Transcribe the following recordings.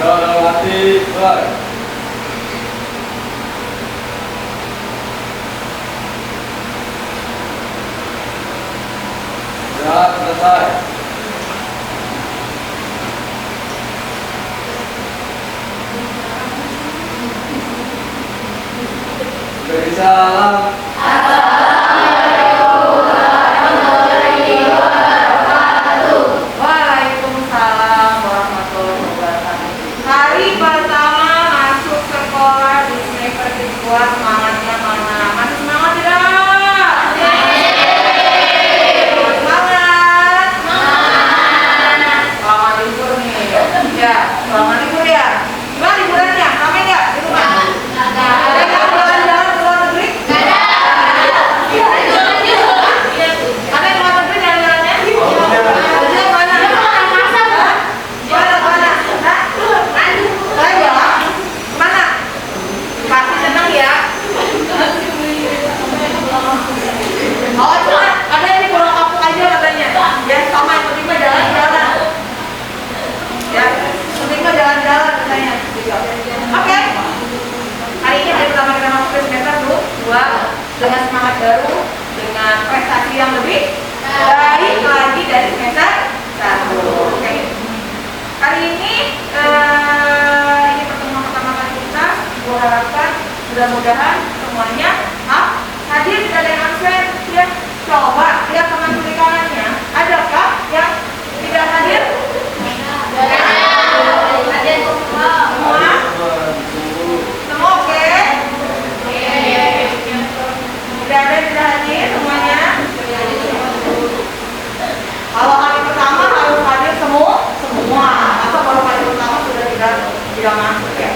Mati, mulai. Gerak, selesai. Beri salam. Waalaikumsalam warahmatullahi wabarakatuh. Hari pertama masuk sekolah di semester kedua, semangatnya mana? Masih semangat tidak? Semangat. Selamat libur nih. Ya, selamat libur ya. Gimana liburannya? Ramai nggak di rumah? Ada nggak jalan-jalan ke luar negeri? Ada yang luar negeri jalan-jalannya? Pasti senang ya. Oh, cuma ada yang pulang kampung aja katanya. Ya, sama yang penting mah jalan-jalan. Ya, penting mah jalan-jalan katanya. Oke. Hari ini hari pertama kita masuk ke semester 2 dengan semangat baru, dengan prestasi yang lebih baik lagi dari semester 1. Oke. Hari ini pertemuan pertama kali kita. Gue harapkan mudah-mudahan semuanya hadir, tidak ada yang absen ya. Coba lihat teman kiri kanannya, adakah yang tidak hadir? Ada semua? Semua oke? Tidak ada yang tidak hadir semuanya? Kalau hari pertama harus hadir semua? Atau baru hari pertama sudah tidak masuk ya?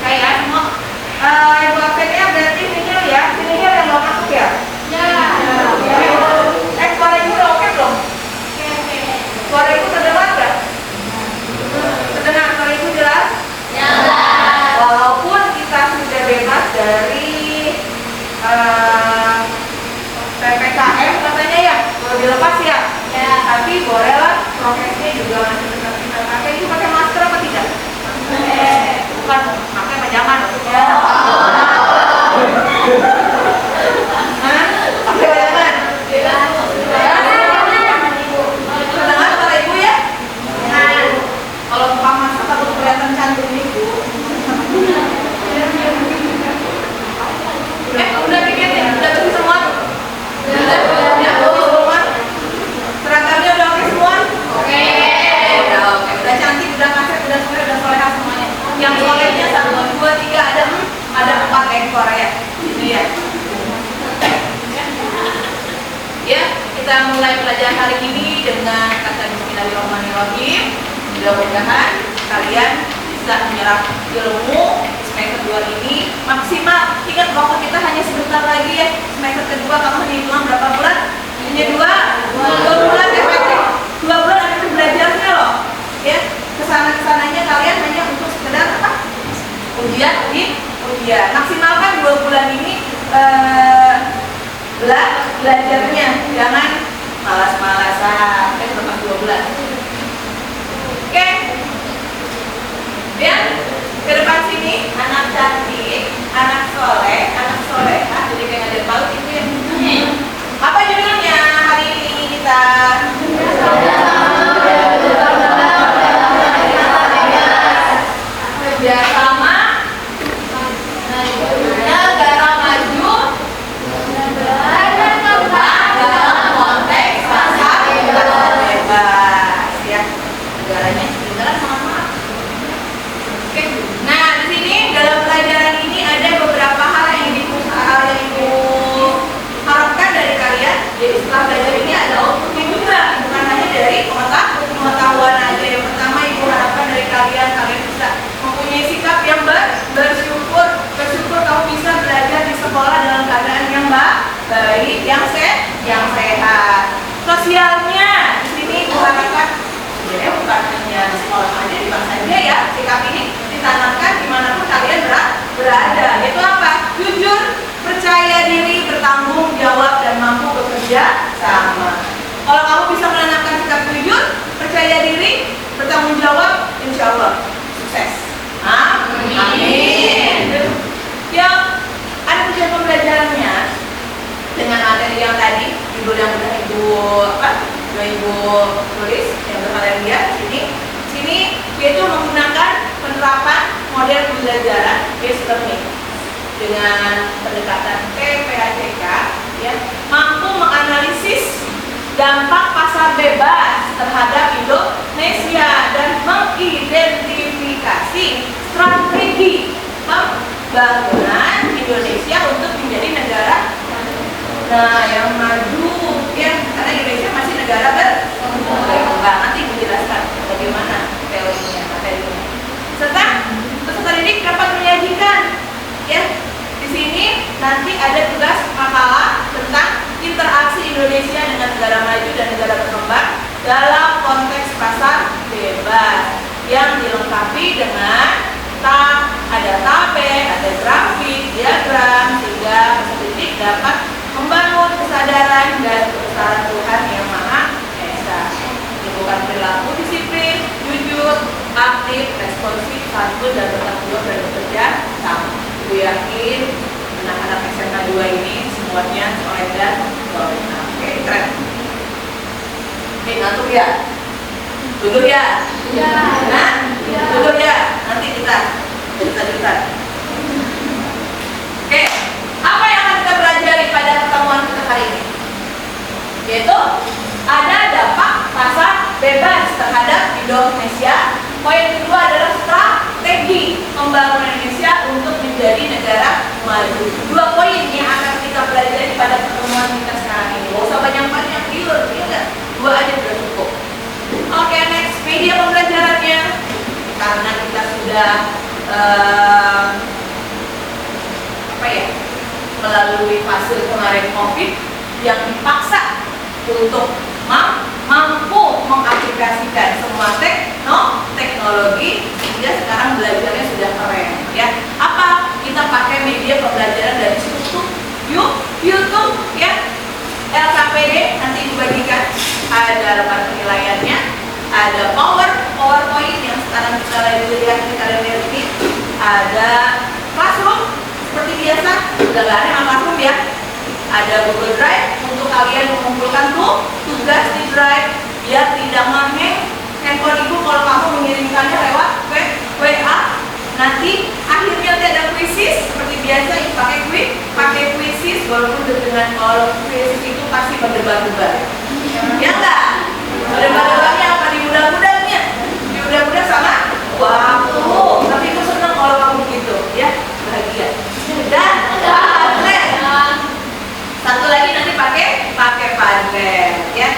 Kayak semua ibu absennya berarti sinihil ya? Sinihil yang belum masuk ya? Ya. Suara ibu udah oke belum? Suara ibu terdengar nggak? Terdengar, suara ibu jelas? Jelas. Walaupun kita sudah bebas dari PPKM katanya ya, boleh dilepas ya? Ya. Tapi bolehlah prokesnya juga masih tetap kita pakai. Itu pakai masker apa tidak? Bukan, pakai apa jangan? Ya. Pakai apa jangan? Terdengar suara ibu ya? Kalau tukang masak takut kelihatan cantik ibu. Udah bikin ya? Udah bersih semua? Udah bersih semua? Seragamnya udah oke semua? Oke. Udah oke, udah cantik, udah kasih, udah sore, udah soleha semuanya. Yang solehnya 1, 2, 3 ada 4 ekor ya. Gitu ya. Ya, kita mulai pelajaran hari ini dengan kata Bismillahirrahmanirrahim. Mudah-mudahan kalian bisa menyerap ilmu semester 2 ini maksimal. Ingat waktu kita hanya sebentar lagi ya. Semester kedua kamu hilang berapa bulan? Hanya 2 bulan efektif. 2 bulan efektif belajarnya loh. Ya, kesananya kalian hanya untuk sekedar apa? Ujian. Maksimalkan 2 bulan ini belajarnya, jangan malas-malasan. Tetap 2 bulan. Oke. Ya, ke depan sini anak cantik, anak soleh, anak soleha. Jadi kayak ada paut itu ya. Apa judulnya hari ini kita? Kerjasama negara maju dalam konteks pasar bebas ya. Negaranya sebenarnya sama-sama. Oke. Nah, di sini dalam pelajaran ini ada beberapa hal yang ibu harapkan dari kalian. Jadi setelah belajar ini ada outputnya juga, bukan hanya dari pengetahuan aja. Yang pertama ibu harapkan dari kalian bisa mempunyai sikap yang bersyukur kamu bisa belajar di sekolah dalam keadaan yang baik, yang sehat. Sosialnya di sini ibu harapkan ya bukan hanya di sekolah aja, di mana saja ya sikap ini ditanamkan dimanapun kalian berada. Itu apa? Jujur, percaya diri, bertanggung jawab dan mampu bekerja sama. Kalau kamu bisa menanamkan sikap jujur, percaya diri, bertanggung jawab, insya Allah dengan pendekatan PPACK ya, mampu menganalisis dampak pasar bebas terhadap Indonesia dan mengidentifikasi strategi pembangunan Indonesia untuk menjadi negara yang maju ya, karena Indonesia masih negara berkembang. Nanti menjelaskan bagaimana teorinya, materinya. Serta peserta didik dapat menyajikan ya, di sini nanti ada tugas makalah tentang interaksi Indonesia dengan negara maju dan negara berkembang dalam konteks pasar bebas yang dilengkapi dengan ada tabel, ada grafik, diagram, sehingga peserta didik dapat membangun kesadaran dan kebesaran Tuhan yang Maha Esa. Menimbulkan perilaku disiplin, jujur, aktif, responsif, santun, dan bertanggung jawab dan bekerja sama. Ibu yakin anak-anak SMA 2 ini semuanya soleh dan solehah. Oke, keren. Oke, ngantuk ya? Duduk ya? Ya. Nah, Ya. duduk ya. Nanti kita lanjutkan. Oke, apa yang akan kita pelajari pada pertemuan kita hari ini? Yaitu ada dampak pasar bebas terhadap Indonesia. Poin kedua adalah strategi pembangunan Indonesia untuk menjadi negara maju. Dua poin yang akan kita pelajari pada pertemuan kita sekarang ini. Gak usah banyak-banyak, ya enggak? Dua aja sudah cukup. Oke, next, media pembelajarannya. Karena kita sudah melalui fase kemarin COVID yang dipaksa untuk mampu mengaplikasikan semua teknologi, sehingga sekarang belajarnya sudah keren ya. Apa? Kita pakai media pembelajaran dari YouTube ya. LKPD nanti dibagikan, ada lembar penilaiannya, ada PowerPoint yang sekarang kita lihat di kalender ini, ada Classroom seperti biasa, sudah gak ada Classroom ya. Ada Google Drive untuk kalian mengumpulkan tugas di Drive biar tidak menghang handphone ibu kalau kamu mengirimkannya lewat WA. Nanti akhirnya ada quizzes seperti biasa, pakai quizzes walaupun dengan kalau quizzes itu pasti berdebar-debar. Ya enggak? Berdebar-debarnya apa? Di mudah-mudahnya. Di mudah-mudah sama waktu. Tapi aku senang kalau kamu gitu ya, bahagia. Dan satu lagi nanti pakai Padlet ya.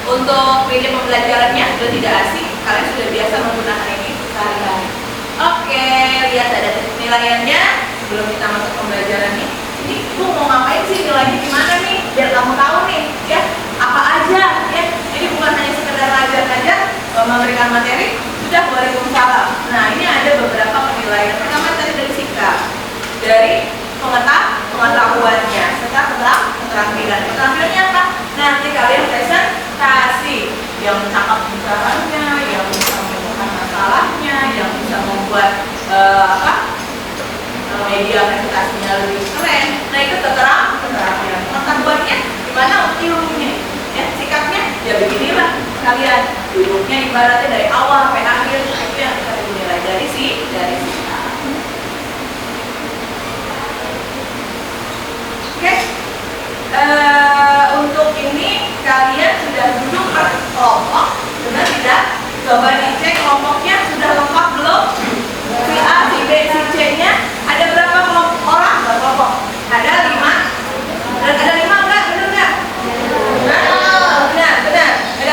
Untuk media pembelajarannya sudah tidak asing, kalian sudah biasa menggunakan ini sehari-hari. Oke, lihat ada penilaiannya sebelum kita masuk pembelajaran nih. Ini ibu mau ngapain sih, nilainya gimana nih? Biar kamu tahu nih ya, apa aja ya. Jadi bukan hanya sekedar ngajar saja, memberikan materi, sudah Waalaikumsalam. Nah, ini ada beberapa penilaian. Pertama tadi dari sikap, dari pengetahuannya, serta keterampilan. Keterampilannya apa? Nanti kalian presentasi yang cakap bicaranya, yang bisa menemukan masalahnya, yang bisa membuat media presentasinya lebih keren. Nah, itu keterampilan. Pengetahuannya gimana ilmunya, ya sikapnya ya beginilah kalian. Duduknya ibaratnya dari awal sampai akhir, itu yang kita dinilai dari sikap. Oke, untuk ini kalian sudah duduk per kelompok, benar tidak? Coba dicek kelompoknya sudah lengkap belum? Si A, si B, si C nya ada berapa orang? Kelompok? Ada 5. Dan ada 5 enggak? Benar enggak? Benar. Ada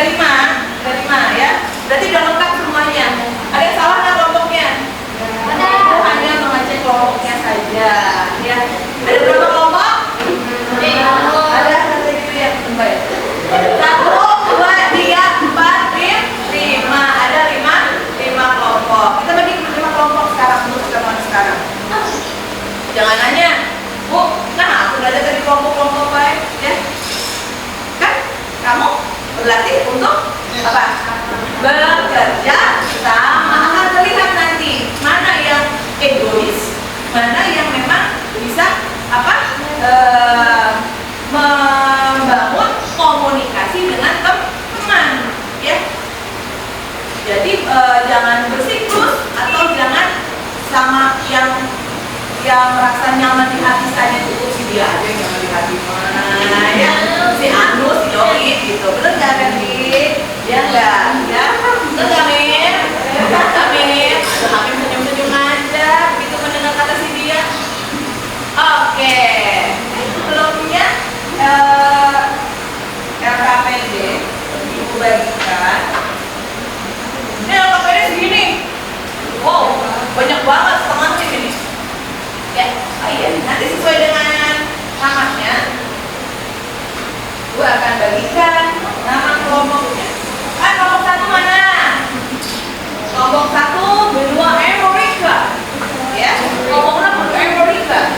5 ya. Berarti sudah lengkap semuanya. Ada yang salah nggak kelompoknya? Ada. Hanya mengecek kelompoknya saja ya. Ada berapa kelompok? Ada gitu ya, baik. 1, 2, 3, 4, 5. Ada 5 kelompok. Kita bagi 5 kelompok sekarang untuk pertemuan sekarang. Jangan nanya, Bu, nah aku belajar dari kelompok-kelompok baik ya. Kan kamu berlatih untuk apa? Bekerja sama. Akan terlihat nanti mana yang egois, mana yang memang bisa membangun komunikasi dengan teman ya. Jadi jangan bersiklus atau jangan sama yang yang merasa nyaman di hati saya itu si dia aja yang nyaman di hati mana ya, si Anu, si Doi gitu. Bener nggak Randy? Ya nggak? Ya bener nggak Mir? Amin. Amin senyum-senyum aja begitu mendengar kata si dia. Oke, sebelumnya LKPD ibu bagikan. Ini LKPD segini. Wow, banyak banget setengah sih ini. Ya, oh iya, nanti sesuai dengan namanya, gua akan bagikan nama kelompoknya. Kelompok satu mana? Kelompok satu benua Amerika, ya. Kelompoknya benua Amerika.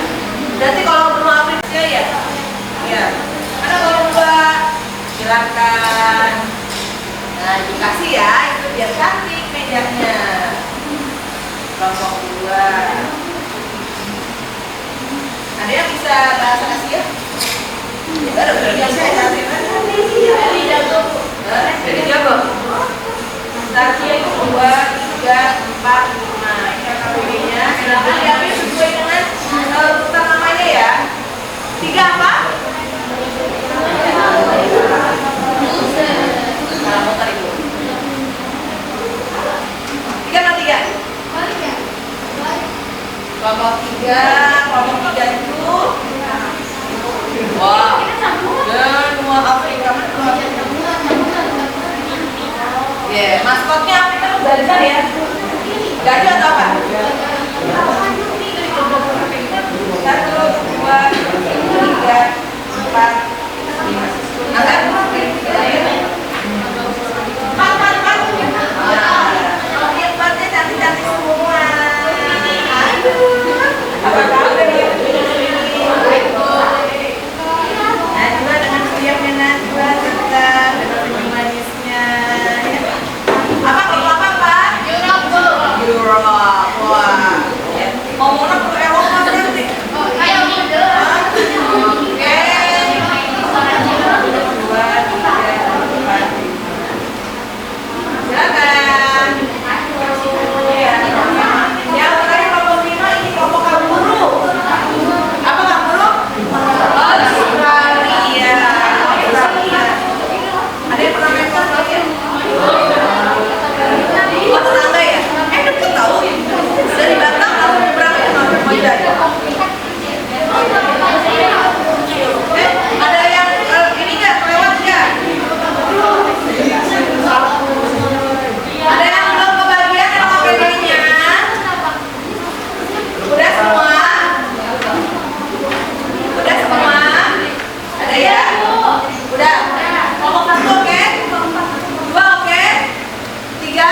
Berarti kalau benua Afrika ya, ya. Karena kalau dua silakan. Nah, dikasih ya, itu biar cantik mejanya. Kelompok dua. Ada yang bisa bahasa Asia? Ya, udah bisa ya. Dari jago. Dari jago. Tadi itu 2, 3, 4, 5. Ini KPD-nya. Silakan diambil sesuai dengan urutan namanya ya. 3 apa? Salah muter ibu. 3 atau 3? Kelompok 3 itu wah, benua Afrika. Ya, maskotnya Afrika itu gajah ya. Gajah atau apa? 1, 2, 3, 4, 5. Angkat. 4. Yang 4-nya cantik-cantik semua. Apa kabar ya? Najwa dengan siapnya Najwa tetap dengan senyum manisnya. Apa kalau apa Pak? Europe. Wah. Ngomongnya perlu Eropa berarti. Ayo oke. 2, 3, 4. Silakan. Yang terakhir kelompok 5 ini kelompok kanguru. Apa kanguru? Australia. Ada yang pernah main ke Australia? Oh, tetangga ya? Deket tahu. Dari Batam lalu berangkat ke Malaysia ya? Ada yang ini nggak kelewat nggak? Ada yang belum kebagian LKPD-nya? Udah semua? Udah semua? Ada ya? Udah? Kelompok 1 oke? 2 oke? 3,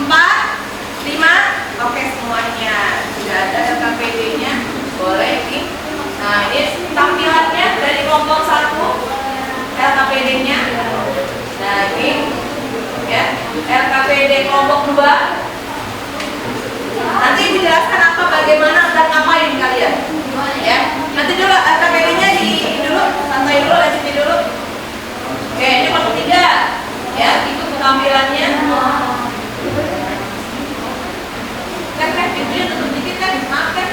4, 5 oke semuanya. Sudah ada LKPD-nya? Boleh nih. Nah ini tampilannya dari kelompok 1 LKPD-nya. Nah ini ya LKPD kelompok 2. Nanti dijelaskan apa bagaimana dan ngapain kalian ya. Nanti dulu LKPD-nya di dulu santai dulu, lanjutin dulu. Oke, ini kelompok 3 ya, ikut tampilannya. Kan pintunya tutup dikit kan, maaf kan.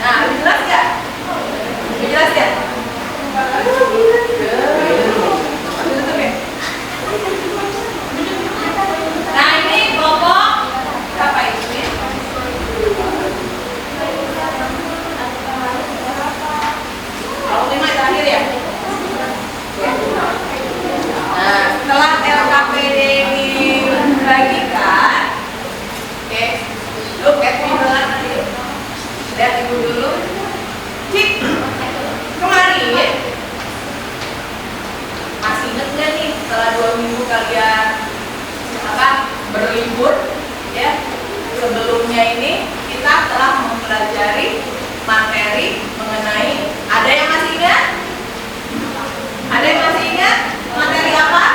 Nah, lebih jelas nggak? Lebih jelas ya? Tutup ya? Nah, ini kelompok berapa itu ya? Kelompok 5 terakhir ya? Nah, setelah LKPD dibagikan, oke, look at me nanti. Lihat ibu dulu. Cik, kemarin masih inget nggak nih setelah 2 minggu kalian berlibur ya? Sebelumnya ini kita telah mempelajari materi mengenai, ada yang masih ingat? Ada yang masih ingat? Materi apa?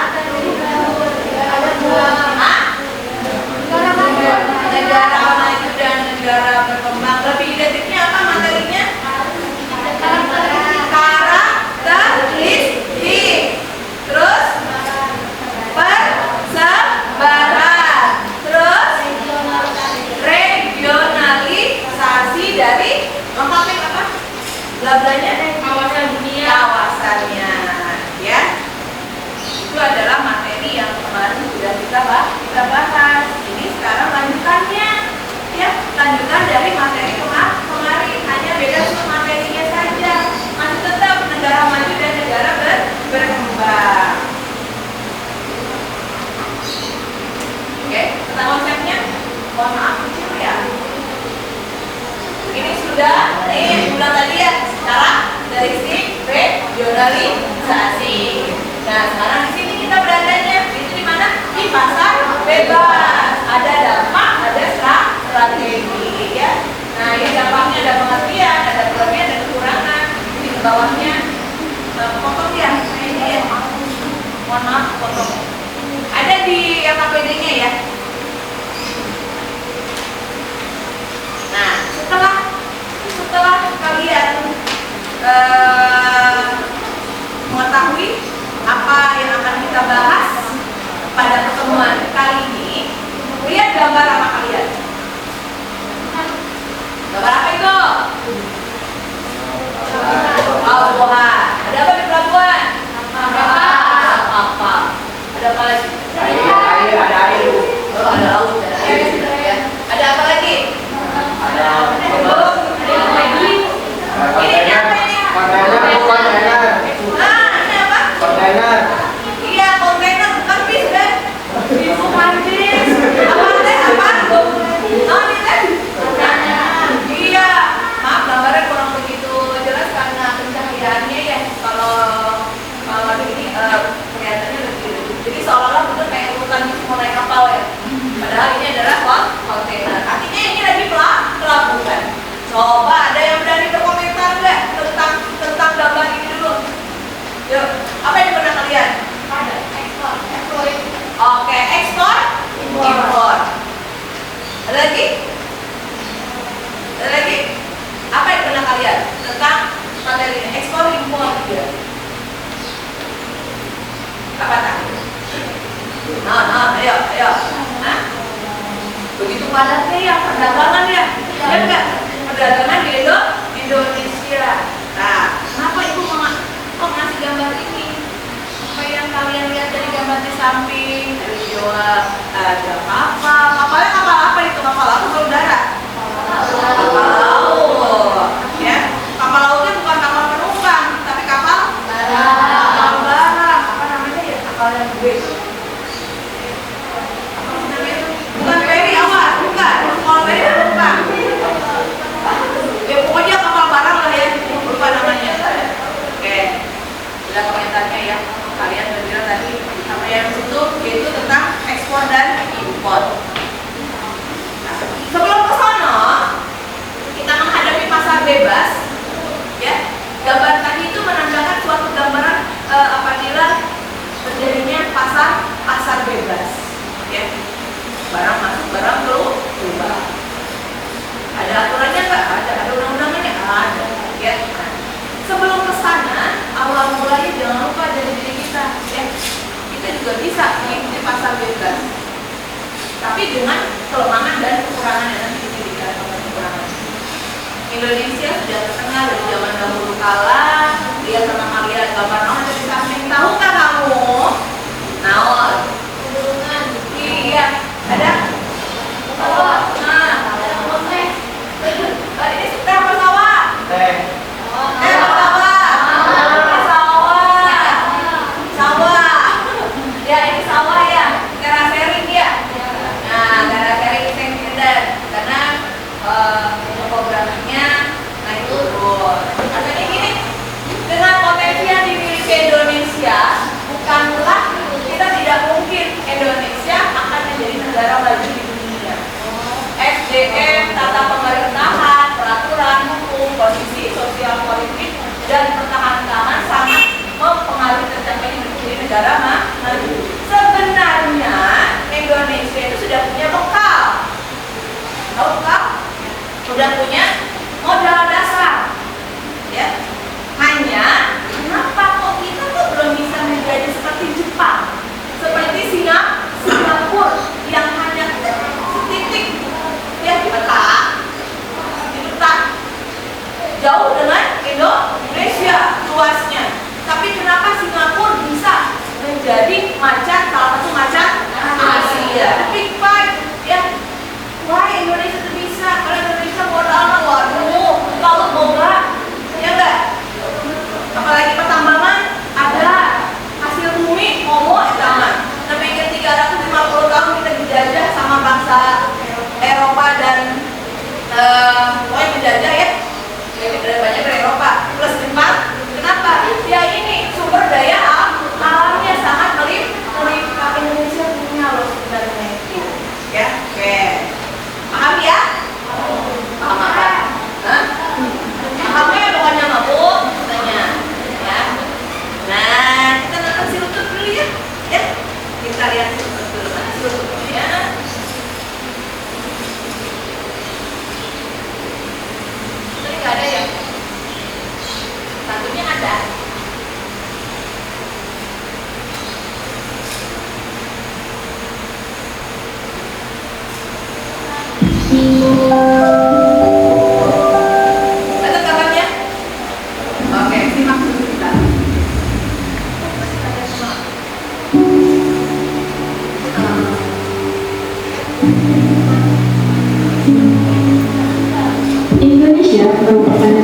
Negara maju dan negara berkembang. Lebih identiknya apa materinya? regionalisasi. Nah, sekarang di sini kita beradanya itu di mana? Di pasar bebas. Ada dampak, ada strategi, ya. Nah, ini dampaknya ada pengertian, ada kelebihan, ada kekurangan. Di bawahnya potong ya, ini ya. Mohon maaf, potong. Ada di yang KPD-nya ya. Nah, setelah kalian mengetahui apa yang akan kita bahas pada pertemuan kali ini, lihat gambar sama kalian. Gambar apa itu? Pelabuhan. Ada apa di pelabuhan? Kapal. Ada apa lagi? Air, ada air. Oh, ada laut, ada air. Ada apa lagi? Ada Ini apa ini? kontainer. Ini apa? Kontainer. Iya, kontainer bukan bis deh. Bukan bis. Apa? Oh, ini teh? Iya. Maaf, gambarnya kurang begitu jelas karena pencahayaannya ya. Kalau ini kelihatannya lebih. Jadi seolah-olah betul kayak urutan mau naik kapal ya. Padahal ini adalah kontainer. Artinya ini lagi pelabuhan. Coba ada yang berani berkomentar nggak tentang gambar ini dulu? Yuk, apa yang pernah kalian? Ada ekspor. Oke, ekspor, impor. Ada lagi? Apa yang pernah kalian tentang materi ini? Ekspor, impor juga. Apa tadi? Ayo. Hah? Begitu padatnya ya perdagangan ya? Ya enggak? Perdagangan di Indonesia. Nah, kenapa ibu kok ngasih gambar ini? Apa yang kalian lihat dari gambar di samping? Dari Jawa ada kapal. Kapalnya kapal apa itu? Kapal laut atau udara? Kapal laut. Ya, kapal lautnya bukan kapal penumpang, tapi kapal barang. Apa namanya ya? Kapal yang gede. Bukan ferry awas, bukan. Kalau ferry penumpang. Ya pokoknya kapal barang lah ya, lupa namanya. Oke, udah komentarnya ya. Kalian udah bilang tadi apa yang situ yaitu tentang ekspor dan impor. Nah, sebelum ke sana kita menghadapi pasar bebas, ya. Gambar tadi itu menandakan suatu gambaran apabila terjadinya pasar bebas, ya. Barang masuk, barang keluar. Ada aturannya nggak? Ada undang-undangnya? Ada. Ya. Nah, sebelum ke sana, awal mulanya jangan lupa dari diri kita. Ya. Kita juga bisa mengikuti pasar bebas. Tapi dengan kelemahan dan kekurangan yang nanti kita bicara tentang kekurangan. Indonesia sudah terkenal dari zaman dahulu kala. Lihat sama kalian gambar naon dari samping. Tahukah kamu? Naon? Iya. Ada? Ini sudah apa sawah? Sawah. Ya, ini sawah ya. Terasering ya. Nah, terasering sentimeter karena topografinya naik turun. Artinya gini, dengan potensi yang dimiliki Indonesia, bukanlah kita tidak mungkin Indonesia akan menjadi negara maju di dunia. SDM, tata pemerintahan, peraturan, hukum, kondisi sosial politik, dan pertahanan keamanan sangat mempengaruhi tercapainya menjadi negara maju. Sebenarnya Indonesia itu sudah punya bekal. Tahu bekal? Sudah punya modal dasar. Ya. Hanya kenapa kok kita tuh belum bisa menjadi seperti Jepang, seperti Singapura yang hanya setitik ya peta jauh dengan Indonesia luasnya. Tapi kenapa Singapura bisa menjadi salah satu macan Asia? Big five ya. Wah, Indonesia itu bisa karena Indonesia modalnya waduh kalau boga ya enggak. Apalagi pertambangan ada hasil bumi taman. Tapi 350 tahun kita dijajah sama bangsa Eropa dan pokoknya penjajah ya. Jadi banyak dari Eropa plus Jepang. Kenapa? Ya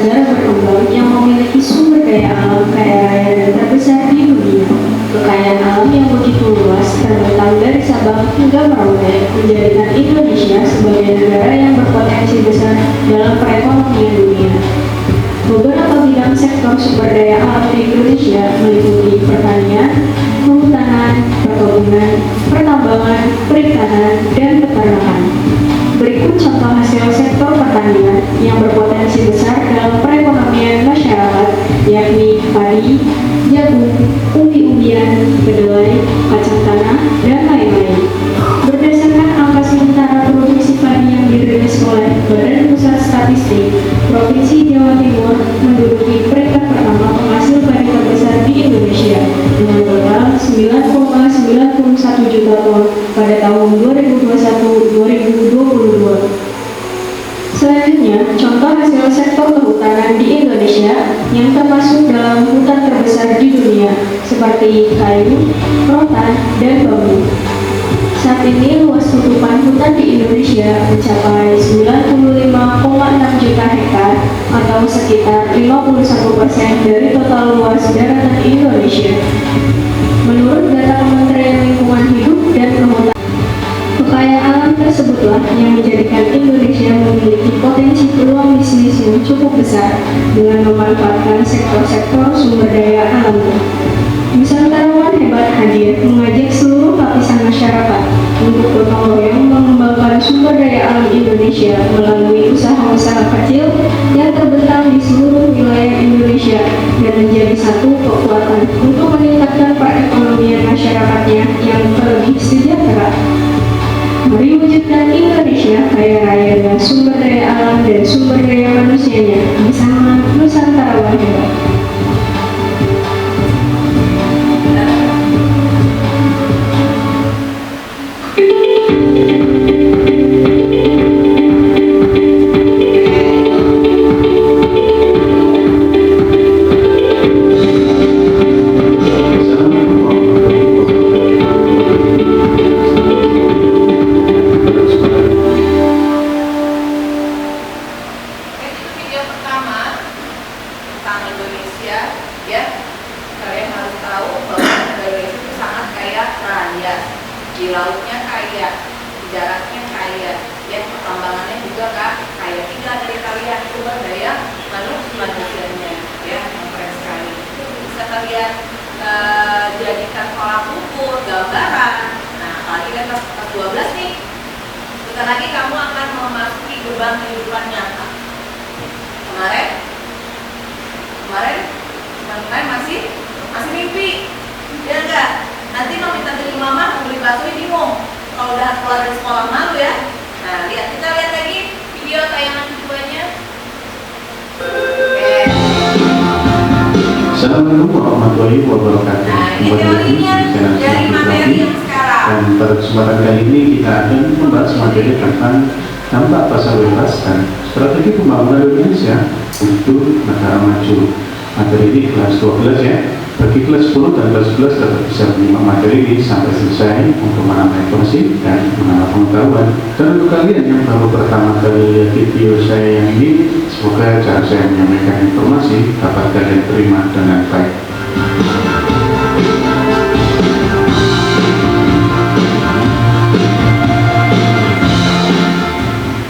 negara berkembang yang memiliki sumber daya alam kaya raya dan terbesar di dunia. Kekayaan alam yang begitu luas terbentang dari Sabang hingga Merauke menjadikan Indonesia sebagai negara yang berpotensi besar dalam perekonomian dunia. Beberapa bidang sektor sumber daya alam di Indonesia meliputi pertanian, kehutanan, perkebunan, pertambangan, perikanan, dan peternakan. Berikut contoh hasil sektor pertanian yang berpotensi besar dalam perekonomian masyarakat, yakni padi, jagung, umbi-umbian, kedelai, kacang tanah, dan lain-lain. Berdasarkan angka sementara produksi padi yang dirilis oleh Badan Pusat Statistik, Provinsi Jawa Timur menduduki peringkat pertama penghasil padi terbesar di Indonesia dengan total 9,91 juta ton pada tahun 2021-2022. Selanjutnya, contoh hasil sektor kehutanan di Indonesia yang termasuk dalam hutan terbesar di dunia seperti kayu, rotan, dan bambu. Saat ini luas tutupan hutan di Indonesia mencapai 95,6 juta hektar atau sekitar 51% dari total luas daratan Indonesia. Menurut data Kementerian Lingkungan Hidup dan Kehutanan, kekayaan alam tersebutlah yang menjadikan Indonesia memiliki potensi peluang bisnis yang cukup besar dengan memanfaatkan sektor-sektor sumber daya alamnya. Nusantarawan hebat hadir mengajak seluruh lapisan masyarakat untuk gotong royong mengembangkan sumber daya alam Indonesia melalui usaha-usaha kecil yang terbentang di seluruh wilayah Indonesia dan menjadi satu kekuatan untuk meningkatkan perekonomian masyarakatnya yang lebih sejahtera. Mari wujudkan Indonesia kaya raya dengan sumber daya alam dan sumber daya manusianya bersama Nusantarawan hebat. Di lautnya kaya, di daratnya kaya, ya pertambangannya juga kaya. Tinggal dari kalian sumber daya manusianya, ya yang keren sekali. Itu bisa kalian jadikan tolak ukur, gambaran. Nah, apalagi kan kelas 12 nih. Sebentar lagi kamu akan memasuki gerbang kehidupan nyata. Kemarin masih mimpi, ya enggak? Nanti mau minta beli mama, mau beli bakso bingung. Kalau udah keluar dari sekolah malu ya. Nah, kita lihat lagi video tayangan keduanya. Assalamualaikum warahmatullahi wabarakatuh. Nah, ini teorinya dari materi yang sekarang. Dan pada kesempatan kali ini kita akan membahas materi tentang dampak pasar bebas dan strategi pembangunan Indonesia untuk negara maju. Materi ini kelas 12 ya. Bagi kelas 10 dan kelas 11 dapat bisa menyimak materi ini sampai selesai untuk menambah informasi dan menambah pengetahuan. Dan untuk kalian yang baru pertama kali lihat video saya yang ini, semoga cara saya menyampaikan informasi dapat kalian terima dengan baik.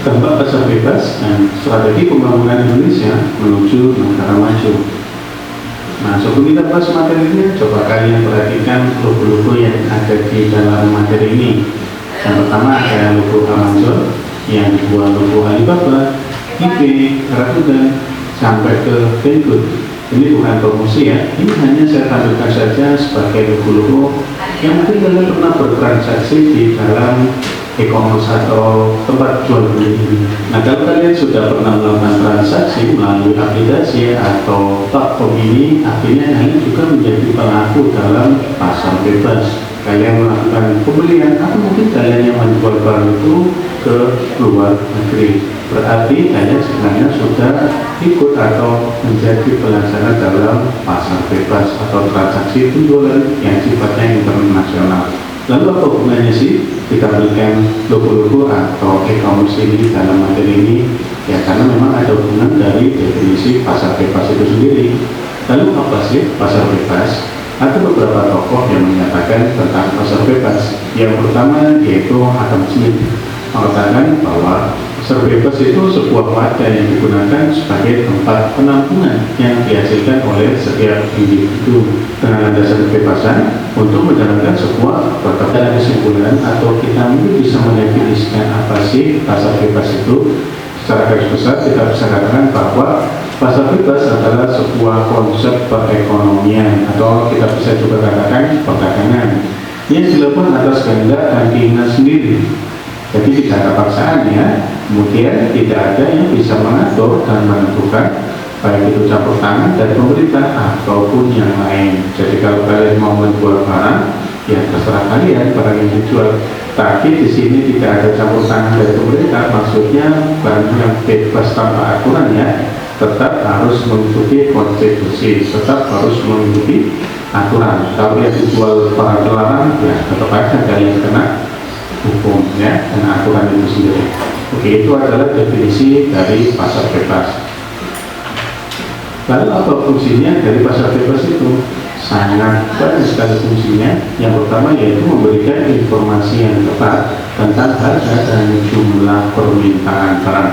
Dampak pasar bebas dan strategi pembangunan Indonesia menuju negara maju. Nah, sebelum kita bahas materinya, coba kalian perhatikan logo-logo yang ada di dalam materi ini. Yang pertama ada logo Amazon, yang kedua logo Alibaba, eBay, Rakuten, sampai ke Banggood. Ini bukan promosi ya, ini hanya saya tampilkan saja sebagai logo-logo yang mungkin kalian pernah bertransaksi di dalam e-commerce atau tempat jual beli ini. Nah, kalau kalian sudah pernah melakukan transaksi melalui aplikasi atau platform ini, akhirnya kalian juga menjadi pelaku dalam pasar bebas. Kalian melakukan pembelian atau mungkin kalian yang menjual barang itu ke luar negeri. Berarti kalian sebenarnya sudah ikut atau menjadi pelaksana dalam pasar bebas atau transaksi penjualan yang sifatnya internasional. Lalu apa hubungannya sih kita berikan logo-logo atau e-commerce ini dalam materi ini? Ya karena memang ada ada hubungan dari definisi pasar bebas itu sendiri. Lalu apa sih pasar bebas? Ada beberapa tokoh yang menyatakan tentang pasar bebas. Yang pertama yaitu Adam Smith mengatakan bahwa pasar bebas itu sebuah wadah yang digunakan sebagai tempat penampungan yang dihasilkan oleh setiap individu dengan dasar kebebasan untuk menjalankan sebuah perkara kesimpulan, atau kita mungkin bisa mendefinisikan apa sih pasar bebas itu. Secara garis besar kita bisa katakan bahwa pasar bebas adalah sebuah konsep perekonomian, atau kita bisa juga katakan perdagangan yang dilakukan atas kehendak dan keinginan sendiri. Jadi tidak ada paksaan ya, kemudian tidak ada yang bisa mengatur dan menentukan, baik itu campur tangan dari pemerintah ataupun yang lain. Jadi kalau kalian mau menjual barang, ya terserah kalian barang yang dijual. Tapi di sini tidak ada campur tangan dari pemerintah, maksudnya barang yang bebas tanpa aturan ya, tetap harus mengikuti konstitusi, tetap harus mengikuti aturan. Kalau yang dijual barang terlarang, ya tetap aja kalian kena hukum ya, dan aturan itu sendiri. Oke, itu adalah definisi dari pasar bebas. Lalu apa fungsinya dari pasar bebas itu? Sangat banyak sekali fungsinya. Yang pertama yaitu memberikan informasi yang tepat tentang harga dan jumlah permintaan barang.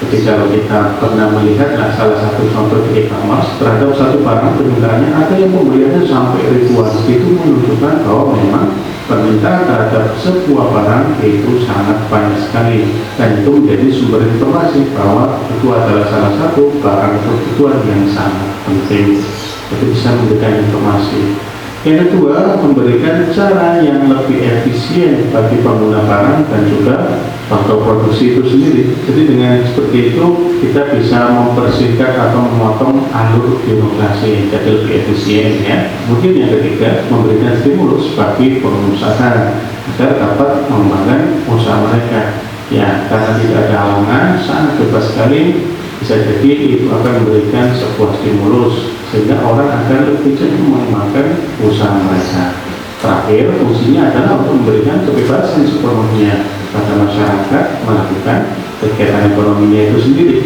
Jadi kalau kita pernah melihat salah satu contoh di e-commerce, terhadap satu barang permintaannya ada yang pembeliannya sampai ribuan, itu menunjukkan bahwa memang permintaan terhadap sebuah barang itu sangat banyak sekali, dan itu menjadi sumber informasi bahwa itu adalah salah satu barang kebutuhan yang sangat penting. Jadi bisa memberikan informasi. Yang kedua, memberikan cara yang lebih efisien bagi pengguna barang dan juga faktor produksi itu sendiri. Jadi dengan seperti itu kita bisa mempersingkat atau memotong alur birokrasi jadi lebih efisien ya. Kemudian yang ketiga, memberikan stimulus bagi pengusaha agar dapat mengembangkan usaha mereka. Ya, karena tidak ada halangan, sangat bebas sekali, bisa jadi itu akan memberikan sebuah stimulus sehingga orang akan lebih cenderung mengembangkan usaha mereka. Terakhir, fungsinya adalah untuk memberikan kebebasan sepenuhnya pada masyarakat melakukan kegiatan ekonominya itu sendiri.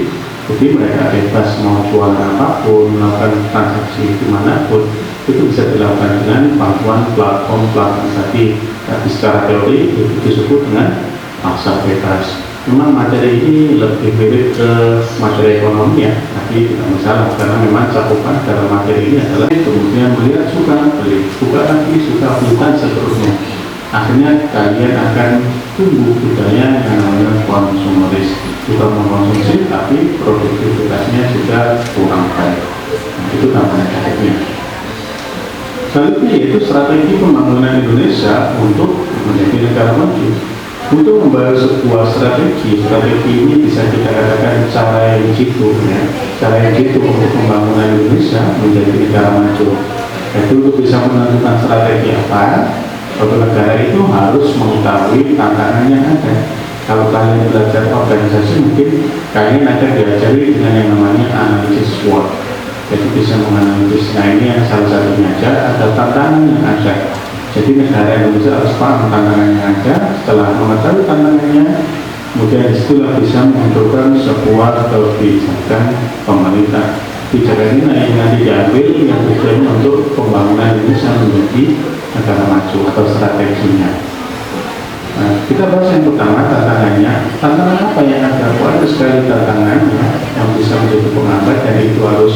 Jadi mereka bebas mau jual apapun, melakukan transaksi dimanapun, itu bisa dilakukan dengan bantuan platform tadi. Tapi secara teori itu disebut dengan pasar bebas. Memang materi ini lebih mirip ke materi ekonomi ya, tapi tidak masalah karena memang cakupan dalam materi ini adalah kemudian melihat suka beli, suka lagi, suka beli, dan seterusnya. Akhirnya kalian akan tumbuh budaya yang namanya konsumeris, suka mengkonsumsi tapi produktivitasnya juga kurang baik. Nah, itu namanya efeknya. Selanjutnya yaitu strategi pembangunan Indonesia untuk menjadi negara maju. Untuk membahas sebuah strategi ini bisa kita katakan cara yang jitu ya. Cara yang jitu untuk pembangunan Indonesia menjadi negara maju. Jadi untuk bisa menentukan strategi apa, suatu negara itu harus mengetahui tantangan yang ada. Kalau kalian belajar organisasi, mungkin kalian akan diajari dengan yang namanya analisis SWOT. Jadi bisa menganalisis, nah ini yang salah satunya aja ada tantangan yang ada. Jadi negara Indonesia harus paham tantangan yang ada. Setelah mengetahui tantangannya, kemudian disitulah bisa menentukan sebuah kebijakan pemerintah. Kebijakan ini yang nanti diambil yang tujuannya untuk pembangunan Indonesia menjadi negara maju atau strateginya. Nah, kita bahas yang pertama, tantangannya. Tantangan apa yang ada? Banyak sekali tantangannya yang bisa menjadi penghambat, dan itu harus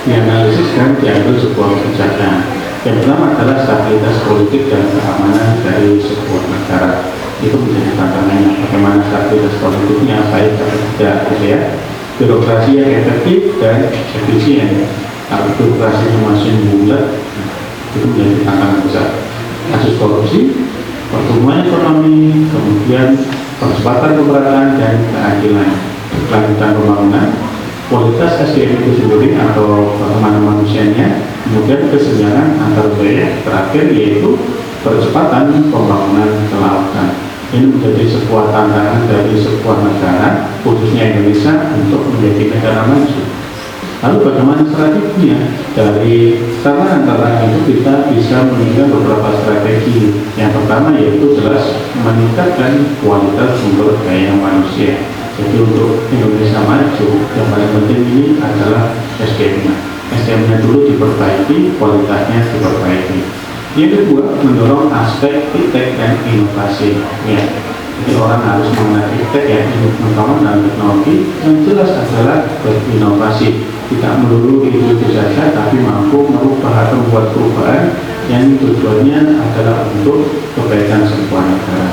dianalisis dan diambil sebuah kebijakan. Yang pertama adalah stabilitas politik dan keamanan dari sebuah negara. Itu menjadi tantangannya. Bagaimana stabilitas politiknya baik atau tidak, ya. Birokrasi yang efektif dan efisien. Kalau birokrasinya masih bulat, itu menjadi tantangan besar. Kasus korupsi, pertumbuhan ekonomi, kemudian percepatan pemerataan dan keadilan, kelanjutan pembangunan, kualitas SDM itu sendiri atau bagaimana manusianya, kemudian kesenjangan antar budaya, terakhir yaitu percepatan pembangunan kelautan. Ini menjadi sebuah tantangan dari sebuah negara, khususnya Indonesia, untuk menjadi negara maju. Lalu bagaimana strateginya? Dari tantangan-tantangan itu kita bisa menunjukkan beberapa strategi. Yang pertama yaitu jelas meningkatkan kualitas sumber daya manusia. Jadi untuk Indonesia maju, yang paling penting ini adalah SDM-nya. SDM-nya dulu diperbaiki, kualitasnya diperbaiki. Yang kedua, mendorong aspek iptek dan inovasi. Ya. Jadi orang harus mengenal iptek ya, ilmu pengetahuan dan teknologi. Yang jelas adalah berinovasi, tidak melulu itu saja, tapi mampu merubah atau membuat perubahan yang tujuannya adalah untuk kebaikan sebuah negara.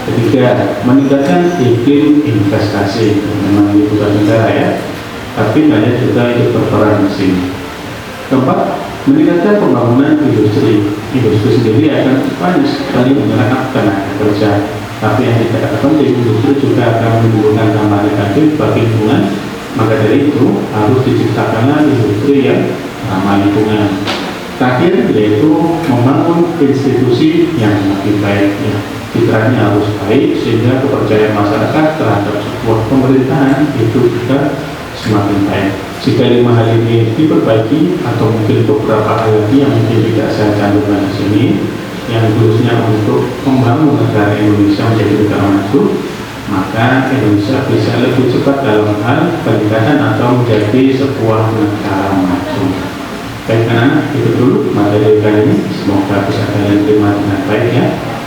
Ketiga, meningkatkan iklim investasi. Memang ini bukan negara ya, tapi banyak juga ikut berperan di sini. Keempat, meningkatkan pembangunan industri. Industri sendiri akan banyak sekali menyerap tenaga kerja, tapi yang tidak penting, industri juga akan menimbulkan dampak negatif bagi lingkungan. Maka dari itu harus diciptakanlah industri yang ramah lingkungan. Terakhir yaitu membangun institusi yang lebih baik. Ya. Citranya harus baik sehingga kepercayaan masyarakat terhadap sebuah pemerintahan itu juga semakin baik. Jika 5 hal ini diperbaiki atau mungkin beberapa hal lagi yang mungkin tidak saya cantumkan di sini, yang khususnya untuk membangun negara Indonesia menjadi negara maju, maka Indonesia bisa lebih cepat dalam hal peningkatan atau menjadi sebuah negara maju. Baik anak-anak, itu dulu materi kali ini. Semoga bisa kalian terima dengan baik ya.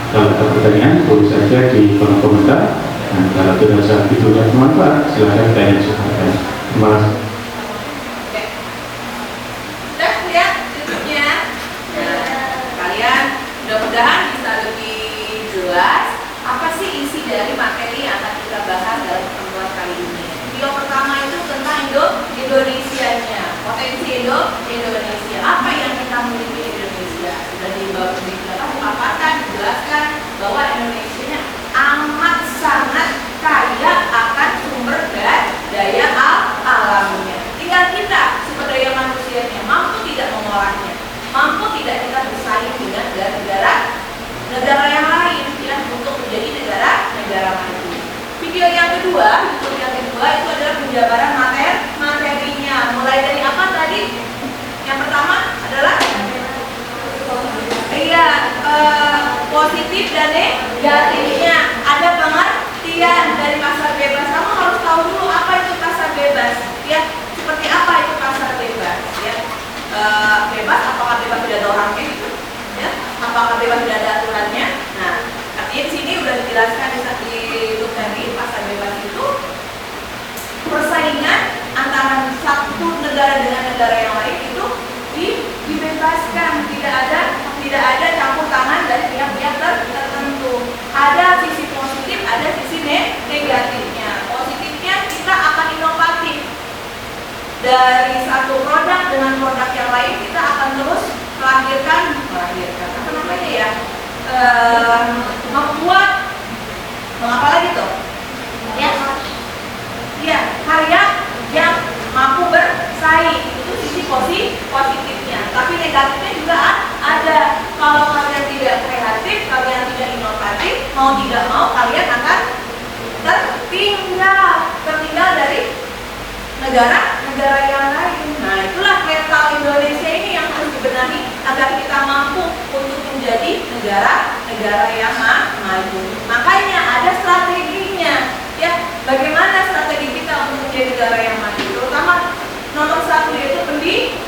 Kalau ada pertanyaan, boleh saja di kolom komentar. Dan kalau dirasa videonya bermanfaat, silahkan kalian suarakan. Terima kasih. Udah lihat YouTube-nya? Kalian mudah-mudahan bisa lebih jelas apa sih isi dari materi yang akan kita bahas dalam pertemuan kali ini. Video pertama itu tentang Indonesianya, potensi Indonesia. Apa yang kita miliki di Indonesia? Sudah dipaparkan, dijelaskan bahwa Indonesia amat sangat kaya akan sumber daya alamnya. Tinggal kita sumber daya manusianya mampu tidak mengolahnya, mampu tidak kita bersaing dengan negara yang lain ya untuk menjadi negara maju. Video yang kedua itu adalah penjabaran materinya. Mulai dari apa tadi? Yang pertama adalah positif dan negatifnya. Ada pengertian dari pasar bebas. Kamu harus tahu dulu apa itu pasar bebas. Ya, seperti apa itu pasar bebas. Ya, bebas. Apakah bebas tidak ada orangnya gitu? Ya, apakah bebas tidak ada aturannya? Nah, artinya di sini sudah dijelaskan di YouTube tadi pasar bebas itu persaingan antara satu negara dengan negara yang lain itu dibebaskan, tidak ada campur tangan dari pihak-pihak tertentu. Ada sisi positif, ada sisi negatifnya. Positifnya kita akan inovatif. Dari satu produk dengan produk yang lain kita akan terus melahirkan apa namanya ya? Membuat apa lagi tuh? Ya, karya yang mampu bersaing. Itu sisi positifnya. Tapi negatifnya juga ada. Kalau kalian tidak kreatif, kalian tidak inovatif, mau tidak mau kalian akan tertinggal dari negara yang lain. Nah, itulah mental Indonesia ini yang harus dibenahi agar kita mampu untuk menjadi negara yang maju. Makanya ada strateginya. Ya, bagaimana strategi kita untuk menjadi negara yang maju? Terutama nomor 1 yaitu pendidikan.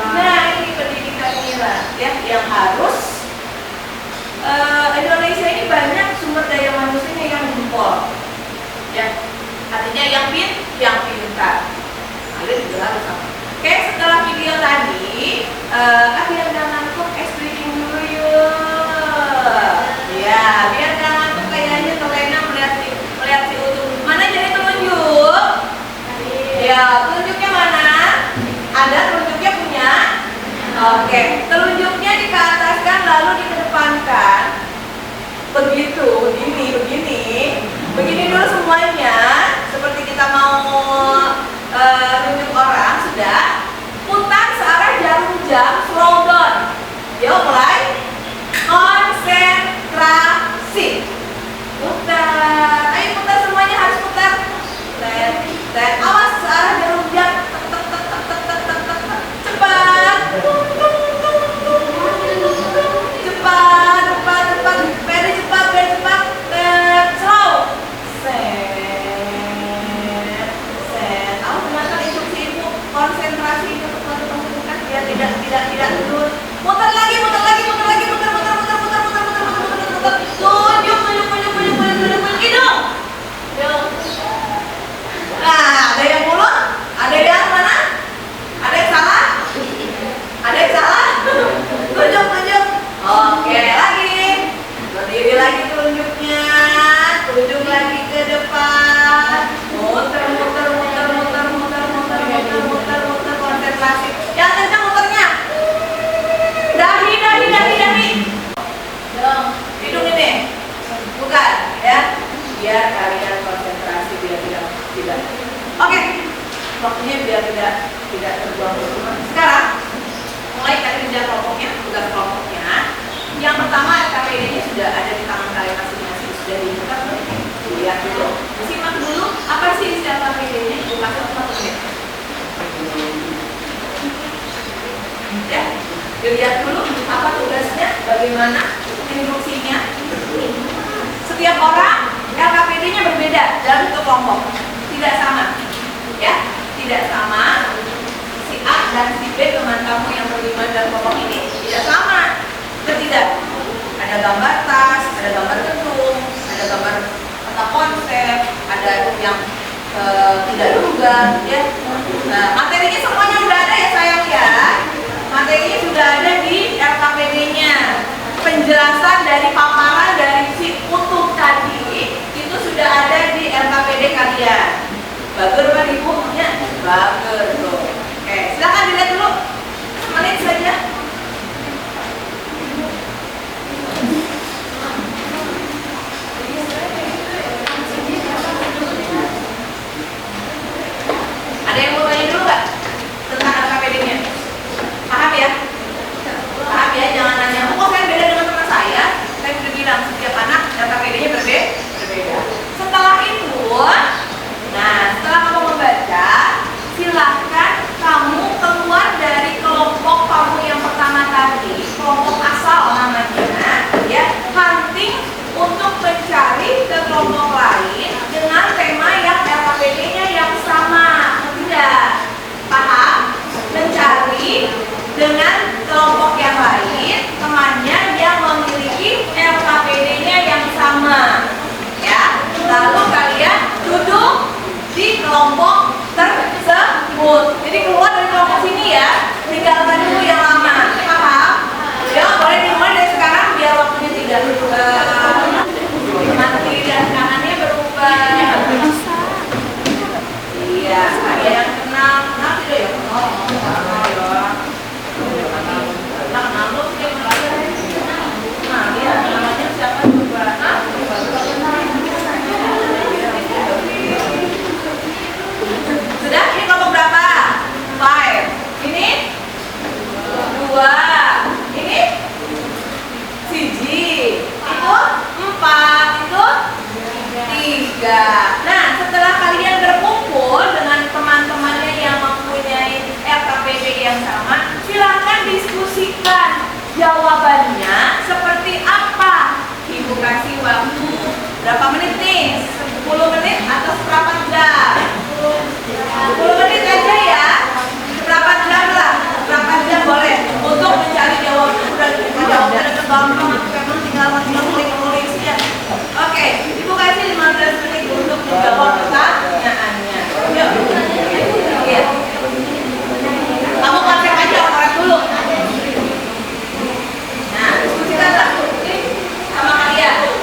Nah, ini pendidikan inilah ya yang harus Indonesia ini banyak sumber daya manusianya yang jempol. Ya, artinya yang pintar. Kalian juga harus sama. Oke, setelah video tadi, biar gak ngantuk, explaining dulu yuk. Ya, biar gak ngantuk kayaknya Selena melihat si Utuh. Mana jadi telunjuk? Ya, telunjuknya mana? Ada telunjuknya punya? Oke, telunjuknya dikeataskan lalu dikedepankan. Begini dulu semuanya. Seperti kita mau nunjuk orang, sudah. Putar searah jarum jam, slow down. Yuk mulai. Konsentrasi. Putar. Ayo putar semuanya, harus putar. Dan awas searah jarum jam. Cepat. Very cepat. Slow. tidak turun. Muter lagi, muter lagi, muter lagi, muter, muter, muter, muter, muter, muter, muter, muter, muter, tunjuk, hidung. Nah, ada yang mulut, ada yang mana? Ada yang salah? Ada yang salah? Tunjuk. Oke, lagi. Berdiri lagi tunjuknya. Tunjuk lagi ke depan. Muter, konsentrasi. Yang kencang muternya. Dahi. Hidung ini. Bukan, ya. Biar kalian konsentrasi, biar tidak. Oke. Waktunya biar tidak terbuang. Sekarang mulai kalian kerja kelompoknya, tugas kelompoknya. Yang pertama KPD-nya sudah ada di tangan kalian masing-masing, sudah dibuka. Lihat dulu, simak dulu apa sih isi KPD-nya. Buka satu menit. Ya, dilihat dulu apa tugasnya, bagaimana instruksinya. Setiap orang LKPD-nya berbeda dalam satu kelompok, tidak sama, ya, tidak sama. Si A dan si B teman kamu yang berlima dalam kelompok ini tidak sama, tidak. Ada gambar tas, ada gambar gedung, ada gambar peta konsep, ada yang tidak juga, ya. Nah, materinya semuanya udah ada ya sayang ya. Materinya sudah ada di LKPD-nya. Penjelasan dari paparan dari si utuh tadi itu sudah ada di LKPD kalian. Bagus kan ibu? Ya, bagus tuh. Oke, silakan dilihat dulu. Menit saja. Ada yang mau tanya dulu nggak tentang LKPD-nya? Paham ya? Paham ya? Jangan nanya, kok saya beda dengan teman saya? Saya sudah bilang setiap anak LKPD-nya berbeda. Setelah itu, setelah kamu membaca, silahkan kamu keluar dari kelompok kamu yang pertama tadi, kelompok asal namanya, ya, hunting untuk mencari ke kelompok lain dengan tema yang LKPD-nya yang sama. Tidak paham? Mencari dengan kelompok yang lain, temannya yang memiliki LKPD-nya yang sama, ya. Lalu kalian duduk di kelompok tersebut. Jadi keluar dari kelompok sini ya, tinggalkan dulu yang lama. Paham? Ya, boleh dimulai dari sekarang biar waktunya tidak materi dan kanannya berubah. Iya, ada yang kenal tidak ya? Kenal lu dia nah, dia namanya siapa juga? Sudah, ini kelompok berapa? 5. Ini 2. Ini siji. Itu 4. Itu 3. Nah, setelah kalian berkumpul dengan teman-temannya yang mempunyai LKPD yang sama, silahkan diskusikan jawabannya seperti apa. Ibu kasih waktu berapa menit nih? 10 menit atau berapa jam? 10 menit aja ya. Berapa jam lah? Berapa jam boleh untuk mencari jawaban. Jawaban gampang, memang tinggal ngulik ya. Oke, Ibu kasih 15 menit untuk menjawab pertanyaannya. Yuk. Iya. Kamu konsep aja orang dulu. Nah, diskusikan lah sama kalian.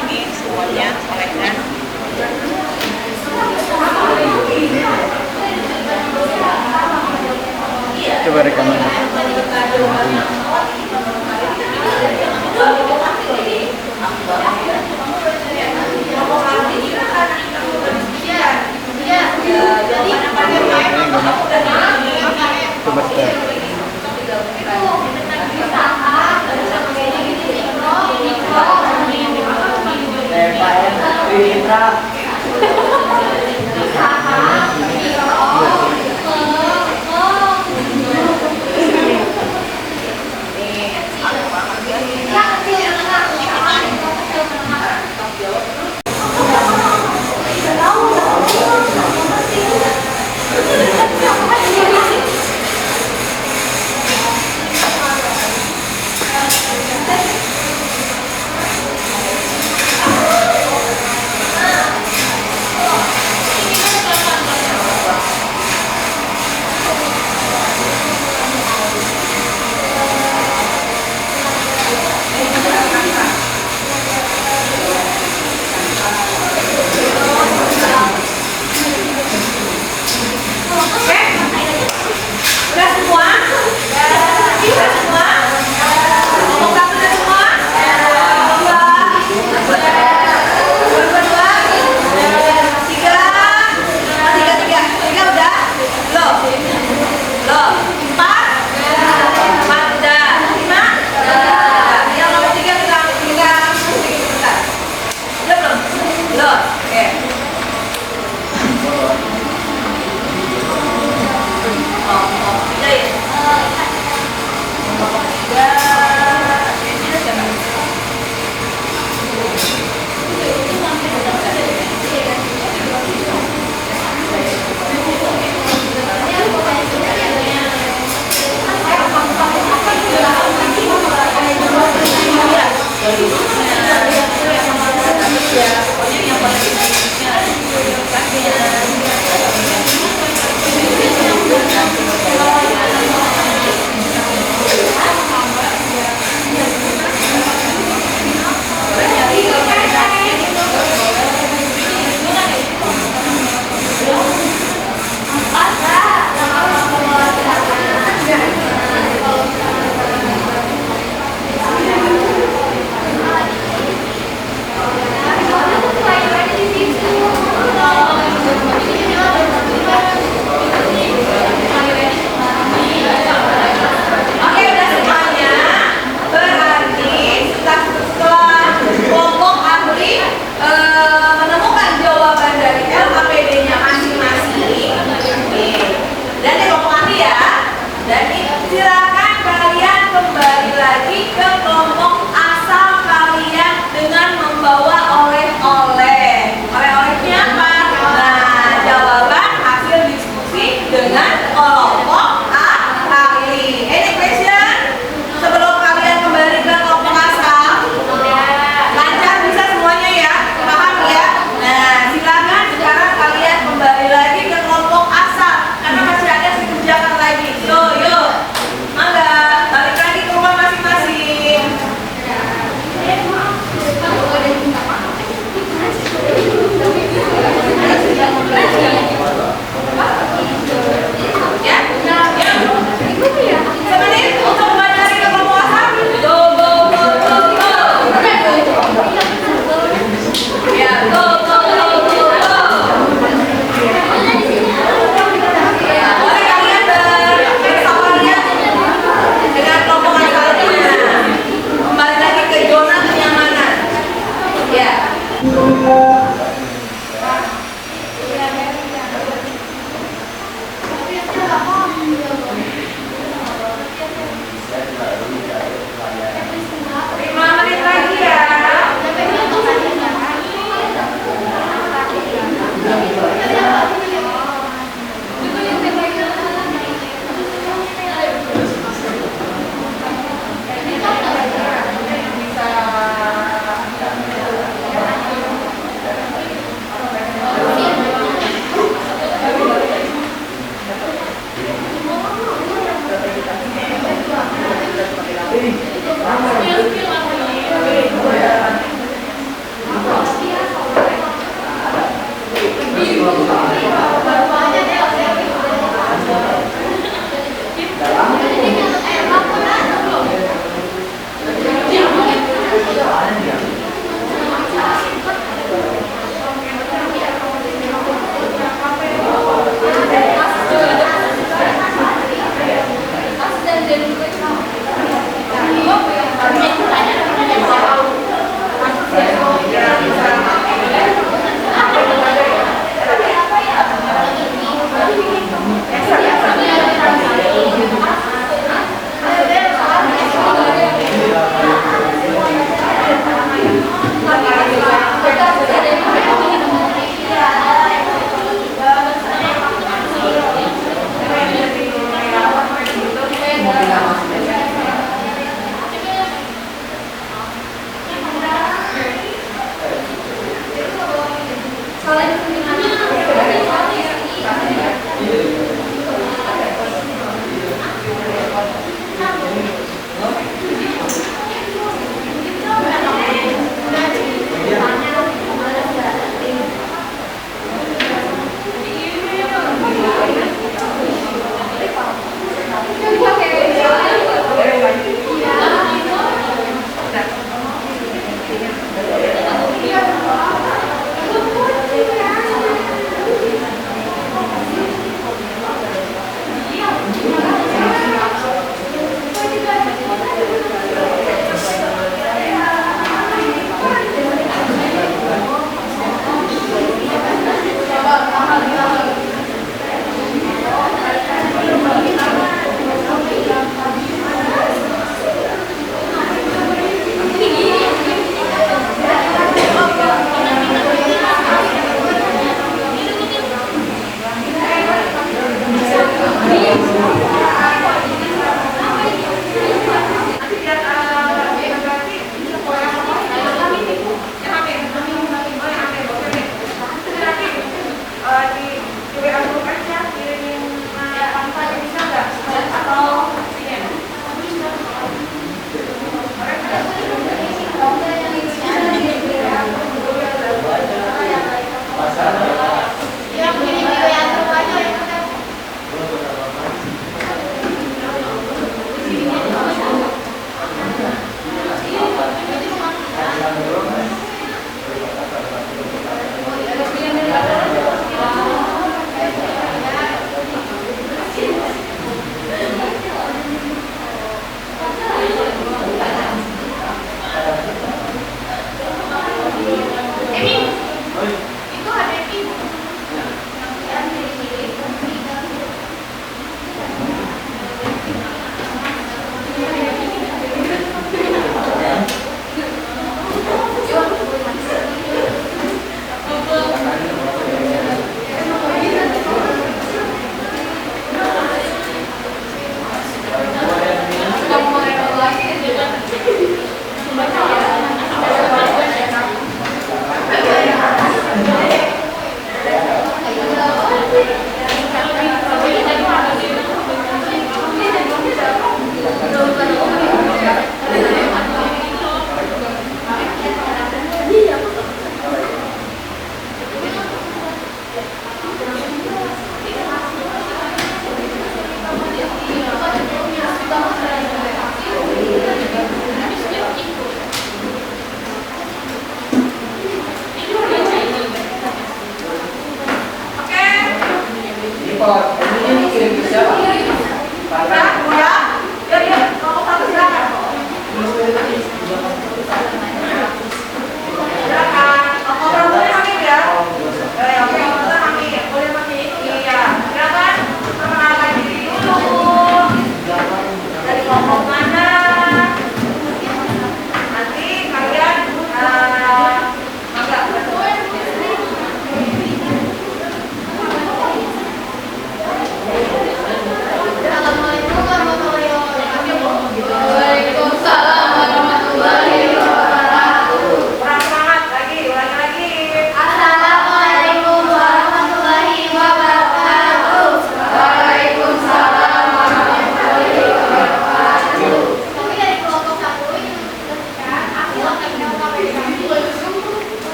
Ini semuanya olehkan. Coba rekaman. Coba start. Pak Ritra.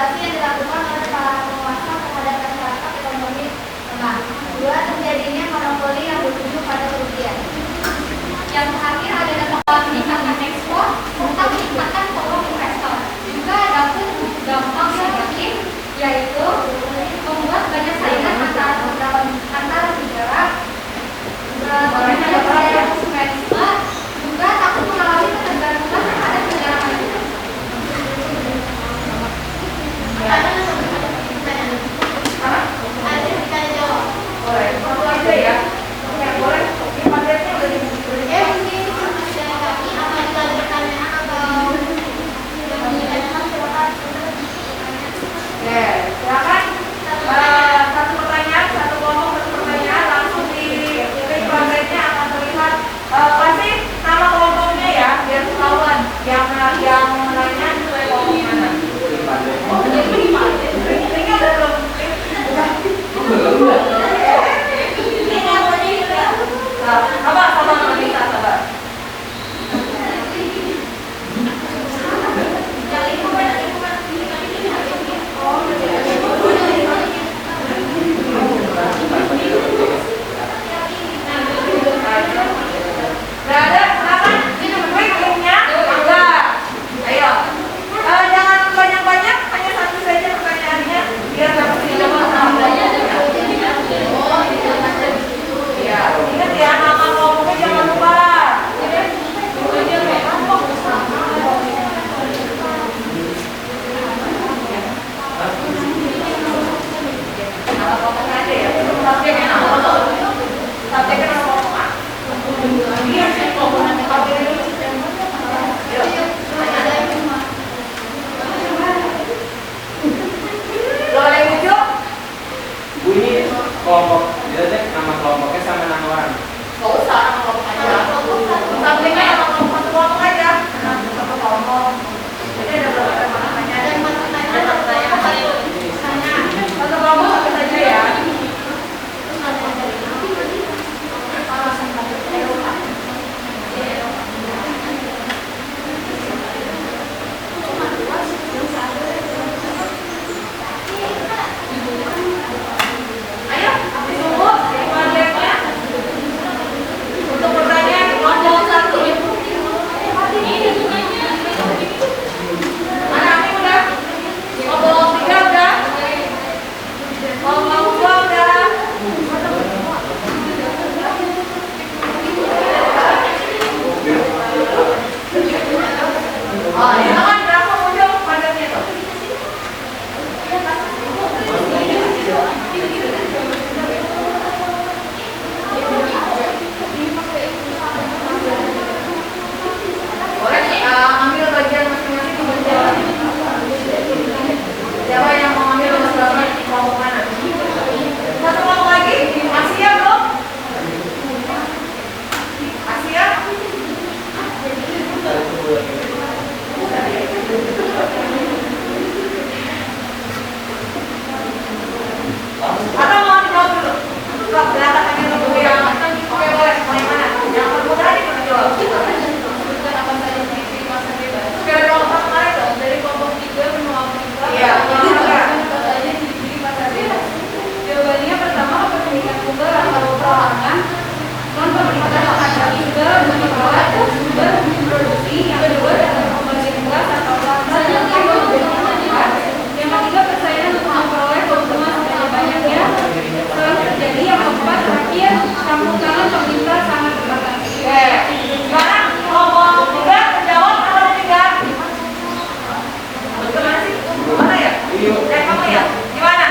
sosialisasi yang dilakukan oleh para penguasa terhadap masyarakat ekonomi lemah. Dua, terjadinya monopoli yang bertuju pada kerugian. Yang terakhir adalah meningkatkan ekspor serta meningkatkan peluang investor. Juga ada pun dampak negatif, yaitu membuat banyak saingan antara negara, terhadap konsumerisme, juga takut mengalami ketergantungan terhadap negara maju. Ada kita jawab. Boleh, satu aja ya. Oke, boleh. Ini materinya udah diberi. Mungkin ada kami apa ada pertanyaan atau silakan. Oke, silakan. Satu pertanyaan, satu kelompok satu pertanyaan langsung di programnya akan terlihat pasti nama kelompoknya ya biar ketahuan yang nanya sesuai kelompok mana. Oh, ini ada belum? Ini namanya juga. Sabar Nisa, sabar. Gak ada, silakan. Quick linknya, enggak. Ayo. Jangan banyak-banyak, hanya satu saja pertanyaannya biar dapat dijawab sama. Ya, ingat ya nama kelompoknya jangan lupa. Nama kelompoknya aja ya. Subjeknya nama kelompok. Subjeknya nama kelompok A. Iya, kelompok nanti pakai dulu. Yuk, lo ada yang lucu? Bu ini kelompok, dia nama kelompoknya sama nama orang. Gak usah nama kelompok aja. Subjeknya nama kelompok satu kelompok aja. Satu kelompok. Jadi ada berapa namanya? Ada satu pertanyaan. Satu kelompok satu saja ya. Ayo, ditunggu materinya. Untuk pertanyaan kelompok satu. Mana Ami udah? Kelompok tiga udah? Kelompok dua udah? Oh, ya kan berapa muncul padatnya tuh? Boleh ambil bagian masing-masing kemudian. Siapa yang mau ambil masing-masing kelompok mana? Satu kelompok lagi? Asia belum? Asia? Atau mau dijawab dulu? Kok belakang aja dulu yang oke boleh, mau yang mana? Yang permukaan ini mau jawab. Dari kelompok kemarin dong, dari kelompok 3 menolak 3. Iya, jawabannya pertama kepemilikan tunggal atau perorangan, non pemerintah akan tunggal menolak sumber produksi, yang kedua dalam pembagi tugas atau pelaksanaan yang yang ketiga persaingan untuk memperoleh keuntungan sebanyak-banyaknya. Setelah terjadi yang keempat terakhir campur tangan pemerintah sangat terbatas. Oke, sekarang kelompok 3 terjawab atau tidak? Gimana sih? Mana ya? Kamu ya? Gimana?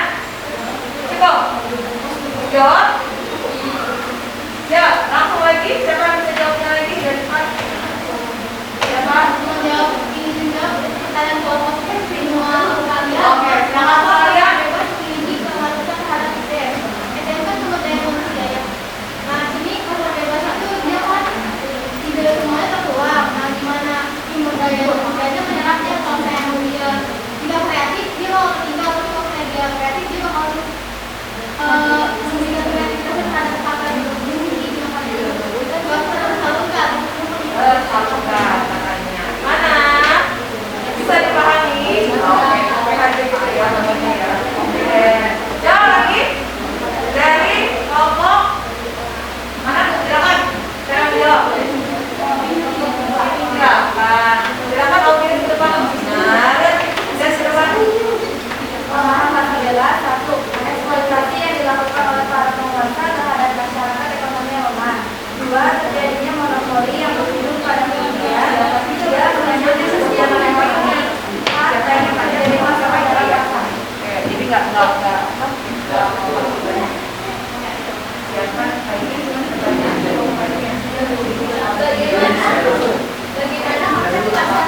Cukup? Jawab? Ya, langsung lagi. Siapa yang bisa jawabnya lagi? Dari cepat. Siapa? Menjawab ini juga pertanyaan kelompok semua kalian. Oke, silakan kalian. Ini kemasukan terhadap SDM. SDM kan sumber daya manusia ya. Nah, sini sumber daya manusia itu dia kan tidak semuanya tertuang. Nah, gimana sumber daya manusianya menyerapnya kalau saya dia tidak kreatif, dia bakal tertinggal. Tapi kalau saya dia kreatif, dia bakal memberikan kreativitas terhadap apa yang dimiliki di tempat itu. Dan buat tersalurkan. Salurkan katanya. Mana? Bisa dipahami? Oke, sampai hari teman-temannya ya. Oke. Jawab lagi dari kelompok mana? Silakan. Saya jawab. Silakan oke ke depan. Nah, dan silakan. Pemahaman adalah satu, eksploitasi yang dilakukan oleh para penguasa terhadap masyarakat ekonomi yang lemah. Dua, terjadinya monopoli yang berujung pada kerugian. Tiga, mengajarnya kesediaan ekonomi. Empat, terjadi masalah pasar. Oke, jadi nggak Bagaimana konsep pasar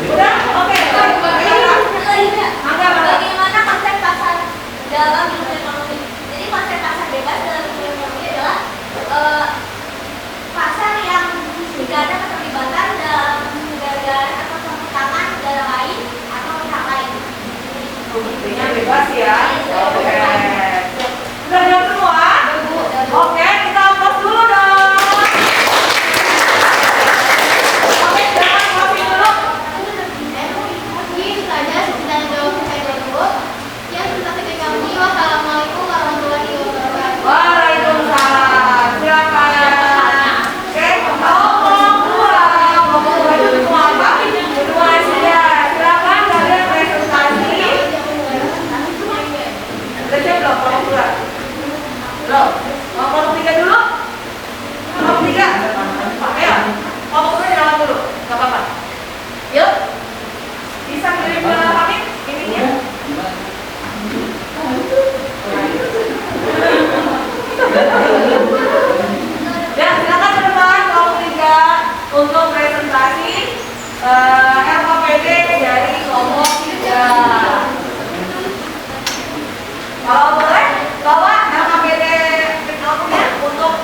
udah, oke. Bagaimana konsep pasar dalam ilmu ekonomi? Jadi konsep pasar bebas dalam ilmu ekonomi adalah pasar yang tidak ada keterlibatan dalam negara atau campur tangan negara lain atau pihak lain. Intinya bebas ya. Oke. Sudah jawab semua? Oke, kita tos dulu dong. Oke, jangan kopi dulu. Mungkin saja sekitar jawab saya dulu. Ya, sudah ketika kami. Wassalamualaikum warahmatullahi wabarakatuh. Waalaikumsalam. Silakan. Oke, ngomong dua itu semua apa? Kedua Asia. Silakan kalian presentasi. Udah siap belum? Kelompok dua. Belum. Kelompok tiga dulu. Kelompok tiga. Ayo. Kelompok dua jalan dulu. Gak apa-apa. Yuk. Bisa kirim ke Hamid ininya. Ya, silakan ke depan kelompok tiga untuk presentasi RKPD dari kelompok tiga. Kalau boleh, bawa RKPD kelompoknya untuk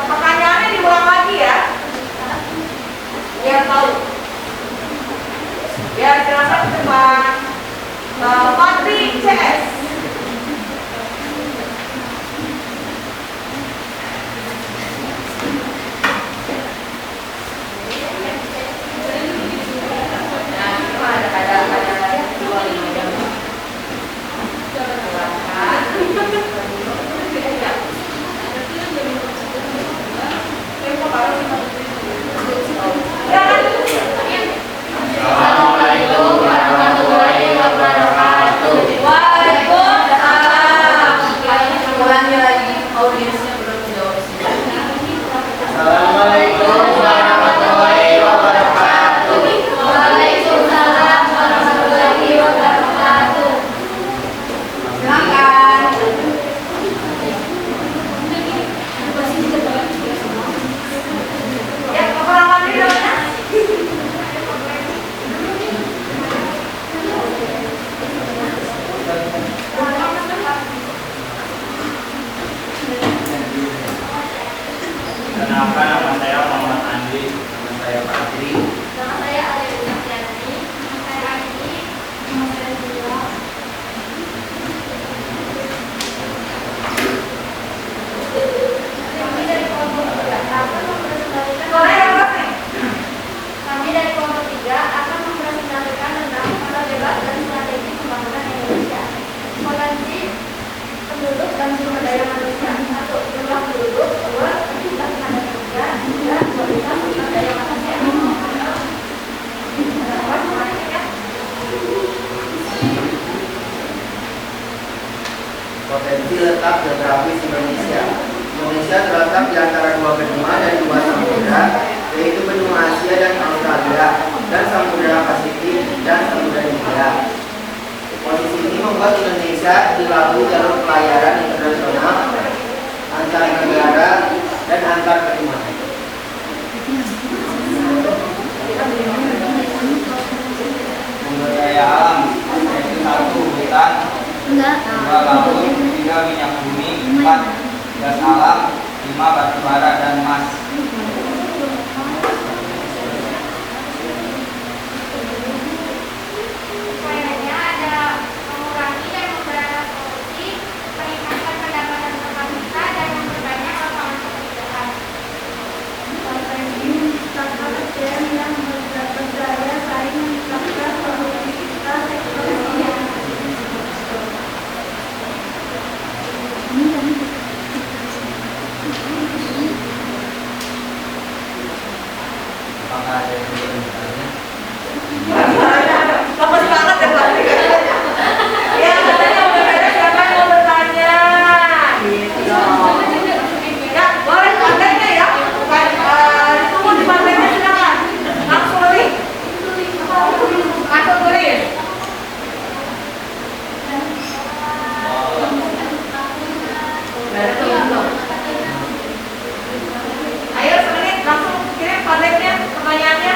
pertanyaannya diulang lagi ya, biar tahu. Ya, silakan ke depan. Patri CS. Ada dua ini. Assalamualaikum warahmatullahi wabarakatuh. Waalaikumsalam. Ulangi lagi, audiensnya belum jawab. Assalamualaikum warahmatullahi wabarakatuh. Waalaikumsalam warahmatullahi wabarakatuh. Silakan. Ya, perkenalkan diri namanya. Kenalkan, nama saya Muhammad Andi, nama saya Patri. Nama saya Alena Tiani. Nama saya Andi. Nama saya Zula. Kami dari kelompok 3 akan mempresentasikan tentang pasar bebas dan strategi pembangunan Indonesia. Potensi penduduk dan sumber daya manusia. 1. Jumlah penduduk. 2. Jumlah tenaga kerja. 3. Kualitas sumber daya manusia. Potensi letak geografis Indonesia. Indonesia terletak di antara dua benua dan dua samudera, yaitu benua Asia dan Australia, dan samudera Pasifik dan samudera India. Posisi ini membuat Indonesia dilalui jalur pelayaran internasional antar negara dan antar benua. Sumber daya alam yaitu 1. Hutan, 2. laut, 3. minyak bumi, 4. gas alam, 5. batu bara dan emas. Poinnya ada mengurangi dan memberantas korupsi, meningkatkan pendapatan per kapita dan memperbanyak lapangan pekerjaan. Apakah ada yang belum bertanya? Lepas banget ya Pak. Ya katanya udah beres, siapa yang mau bertanya? Gitu dong. Ya boleh kontennya ya. Ditunggu di kontennya silakan. Langsung tulis. Langsung tulis. Ayo semenit langsung kirim kontennya, pertanyaannya.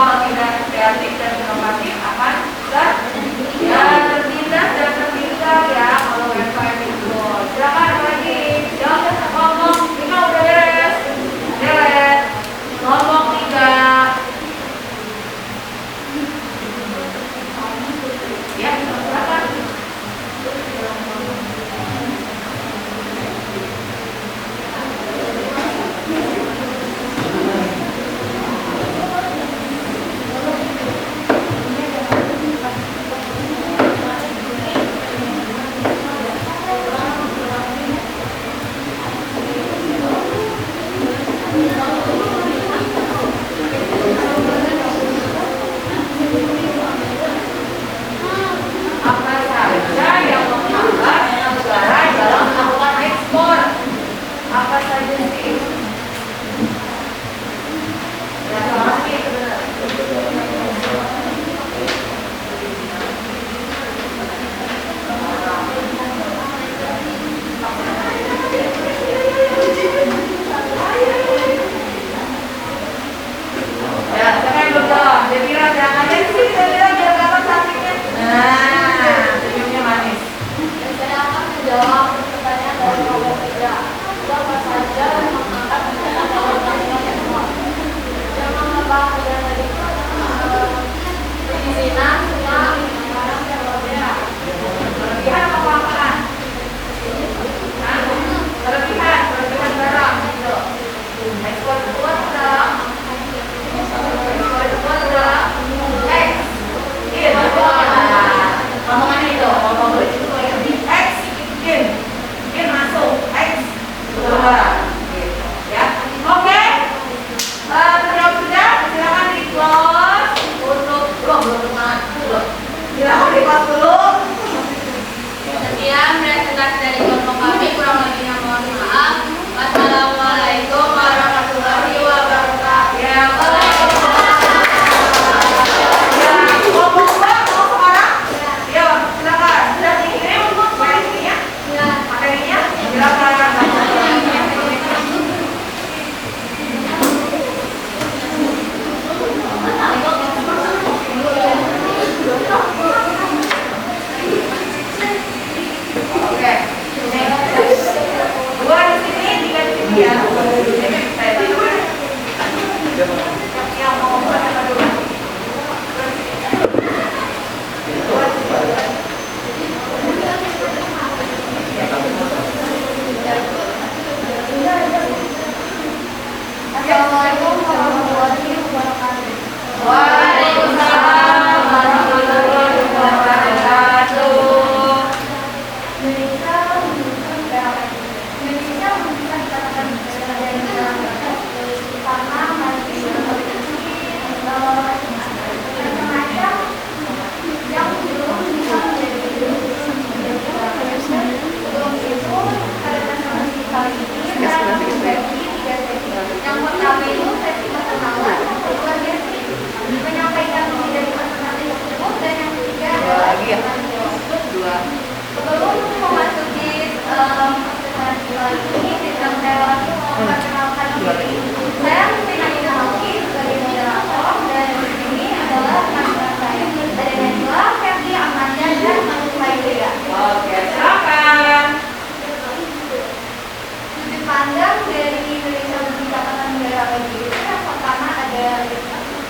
hal tidak kreatif dan inovatif akan tertindas dan tertinggal ya kalau UMKM itu. Silakan lagi, jangan ngomong, ini udah beres, beres, ngomong 3. Ya, silakan. Apa saja yang menghambat negara dalam melakukan ekspor? Apa saja sih? Ya, pasti itu benar. Ya, siapa yang belum jawab? Devira, jangan aja sih, Devira biar dapat sampingnya. Nah, senyumnya manis. Dan saya akan menjawab pertanyaan dari kelompok 3. Apa saja yang mengangkat rencana pembangunan ekspor? Yang mengembang negara itu perizinan, uang, barang dan modal. Kelebihan apa kelamaan? Hah? Kelebihan barang gitu. Ekspor keluar udah. Ekspor keluar udah. Ngomongan itu, ngomong itu X, in masuk, X keluar. Gitu, ya. Oke. Terjawab sudah, silakan di close untuk belum. Silakan di close dulu. Sekian presentasi dari kelompok kami, kurang lebihnya mohon maaf. Wassalamualaikum warahmatullahi wabarakatuh. Ya, kelompok 2 mau sekarang? Ya, silakan. Sudah dikirim materinya? Materinya? Silakan. Oke. Dua di sini, 3 di sini ya. Saya dulu. Yang mau apa dulu? Assalamualaikum warahmatullahi wabarakatuh. Waalaikumsalam warahmatullahi wabarakatuh. Indonesia bisa dikatakan sebagai negara maju karena masih memiliki macam-macam yang belum bisa menjadi sebelum itu pada presentasi kali ini saya membagi 3 sesi. Yang pertama itu sesi perkenalan, yang kedua sesi menyampaikan isi dari presentasi tersebut, dan yang ketiga adalah Dua. sebelum memasuki presentasi kali ini, sedang saya langsung memperkenalkan diri. Saya Mufina Hoki sebagai moderator, dan di sini adalah teman-teman saya. Ada Najwa, Ferdi, Amanda, dan Manufaidea. Oke, silakan. Sudut pandang dari Indonesia untuk Catatan Negara Bagi itu yang pertama ada ekonomi,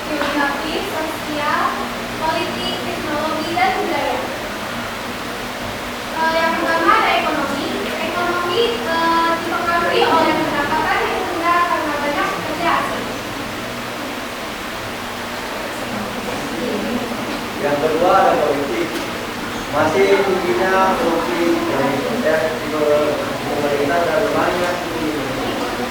geografi, sosial, politik, teknologi, dan budaya. Yang pertama ada ekonomi. Ekonomi dipengaruhi oleh pendapatan yang rendah karena banyak pekerja asing. Yang kedua ada politik. Masih tingginya korupsi dari pemerintah dan banyak di Indonesia.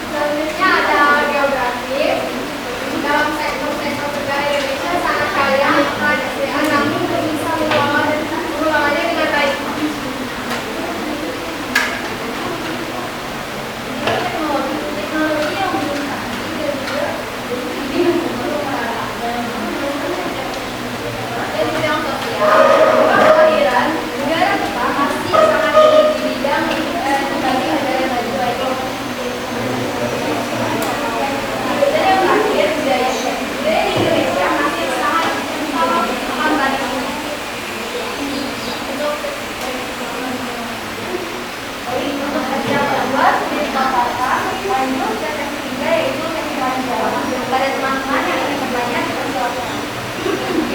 Selanjutnya ada geografis. Dalam sektor-sektor negara Indonesia sangat kaya akan SDM, namun belum bisa mengelolanya dengan baik. Teknologi yang belum canggih dan juga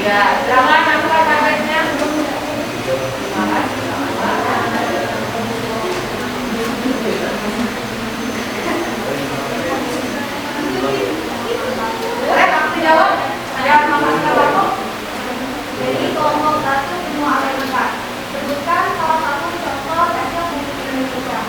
Ya, silakan angkat tangannya. Boleh kamu jawab? Ada apa? Jadi kelompok 1 benua Amerika. Sebutkan salah satu contoh hasil bumi Indonesia.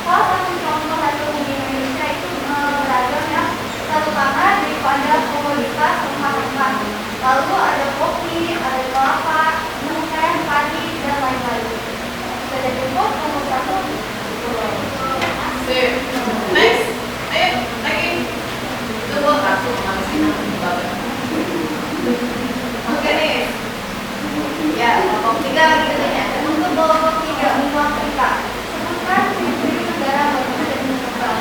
Salah satu contoh hasil bumi Indonesia itu beragam ya, terutama daripada komoditas rempah-rempah. Lalu ada kopi, ada kelapa, teh, padi, dan lain-lain. Sudah cukup kelompok 1? Sip. Next. Ayo, lagi. Itu buat kartu masih Oke nih. Ya, kelompok 3 lagi katanya. Untuk kelompok 3 benua Afrika. Sebutkan ciri-ciri negara maju dan berkembang.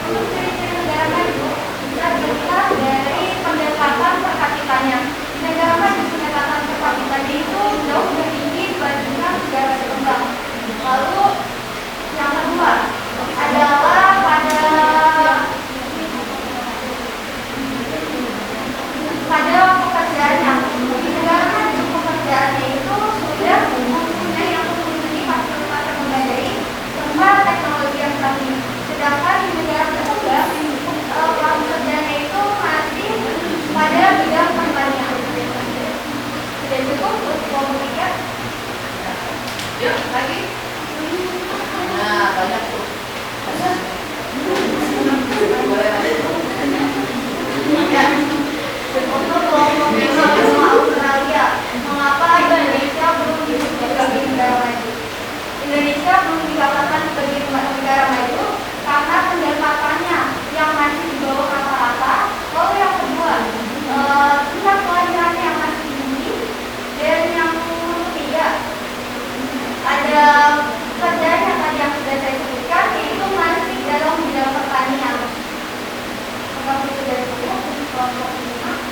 Untuk ciri-ciri negara maju bisa dilihat dari pendapatan per kapitanya. Negara maju pendapatan per kapitanya itu jauh lebih tinggi dibandingkan negara berkembang. Lalu yang kedua adalah pada pekerjaannya. Di negara maju pekerjaannya itu sudah mempunyai yang memiliki fasilitas yang memadai serta teknologi yang canggih. Sedangkan di negara berkembang pekerjaannya itu masih pada bidang pertanian. Sudah cukup untuk kelompok 3? Yuk, lagi. Nah, banyak tuh. Boleh lagi. Ya. Untuk kelompok 5 benua Australia, mengapa Indonesia belum disebut sebagai negara maju? Indonesia belum dikatakan sebagai negara maju karena pendapatannya yang masih di bawah rata-rata. Lalu yang kedua, tingkat pelajarannya yang masih tinggi. Dan yang ketiga, ada pekerjaan yang tadi yang sudah saya sebutkan, yaitu masih dalam bidang pertanian. Apakah itu dari kelompok 5?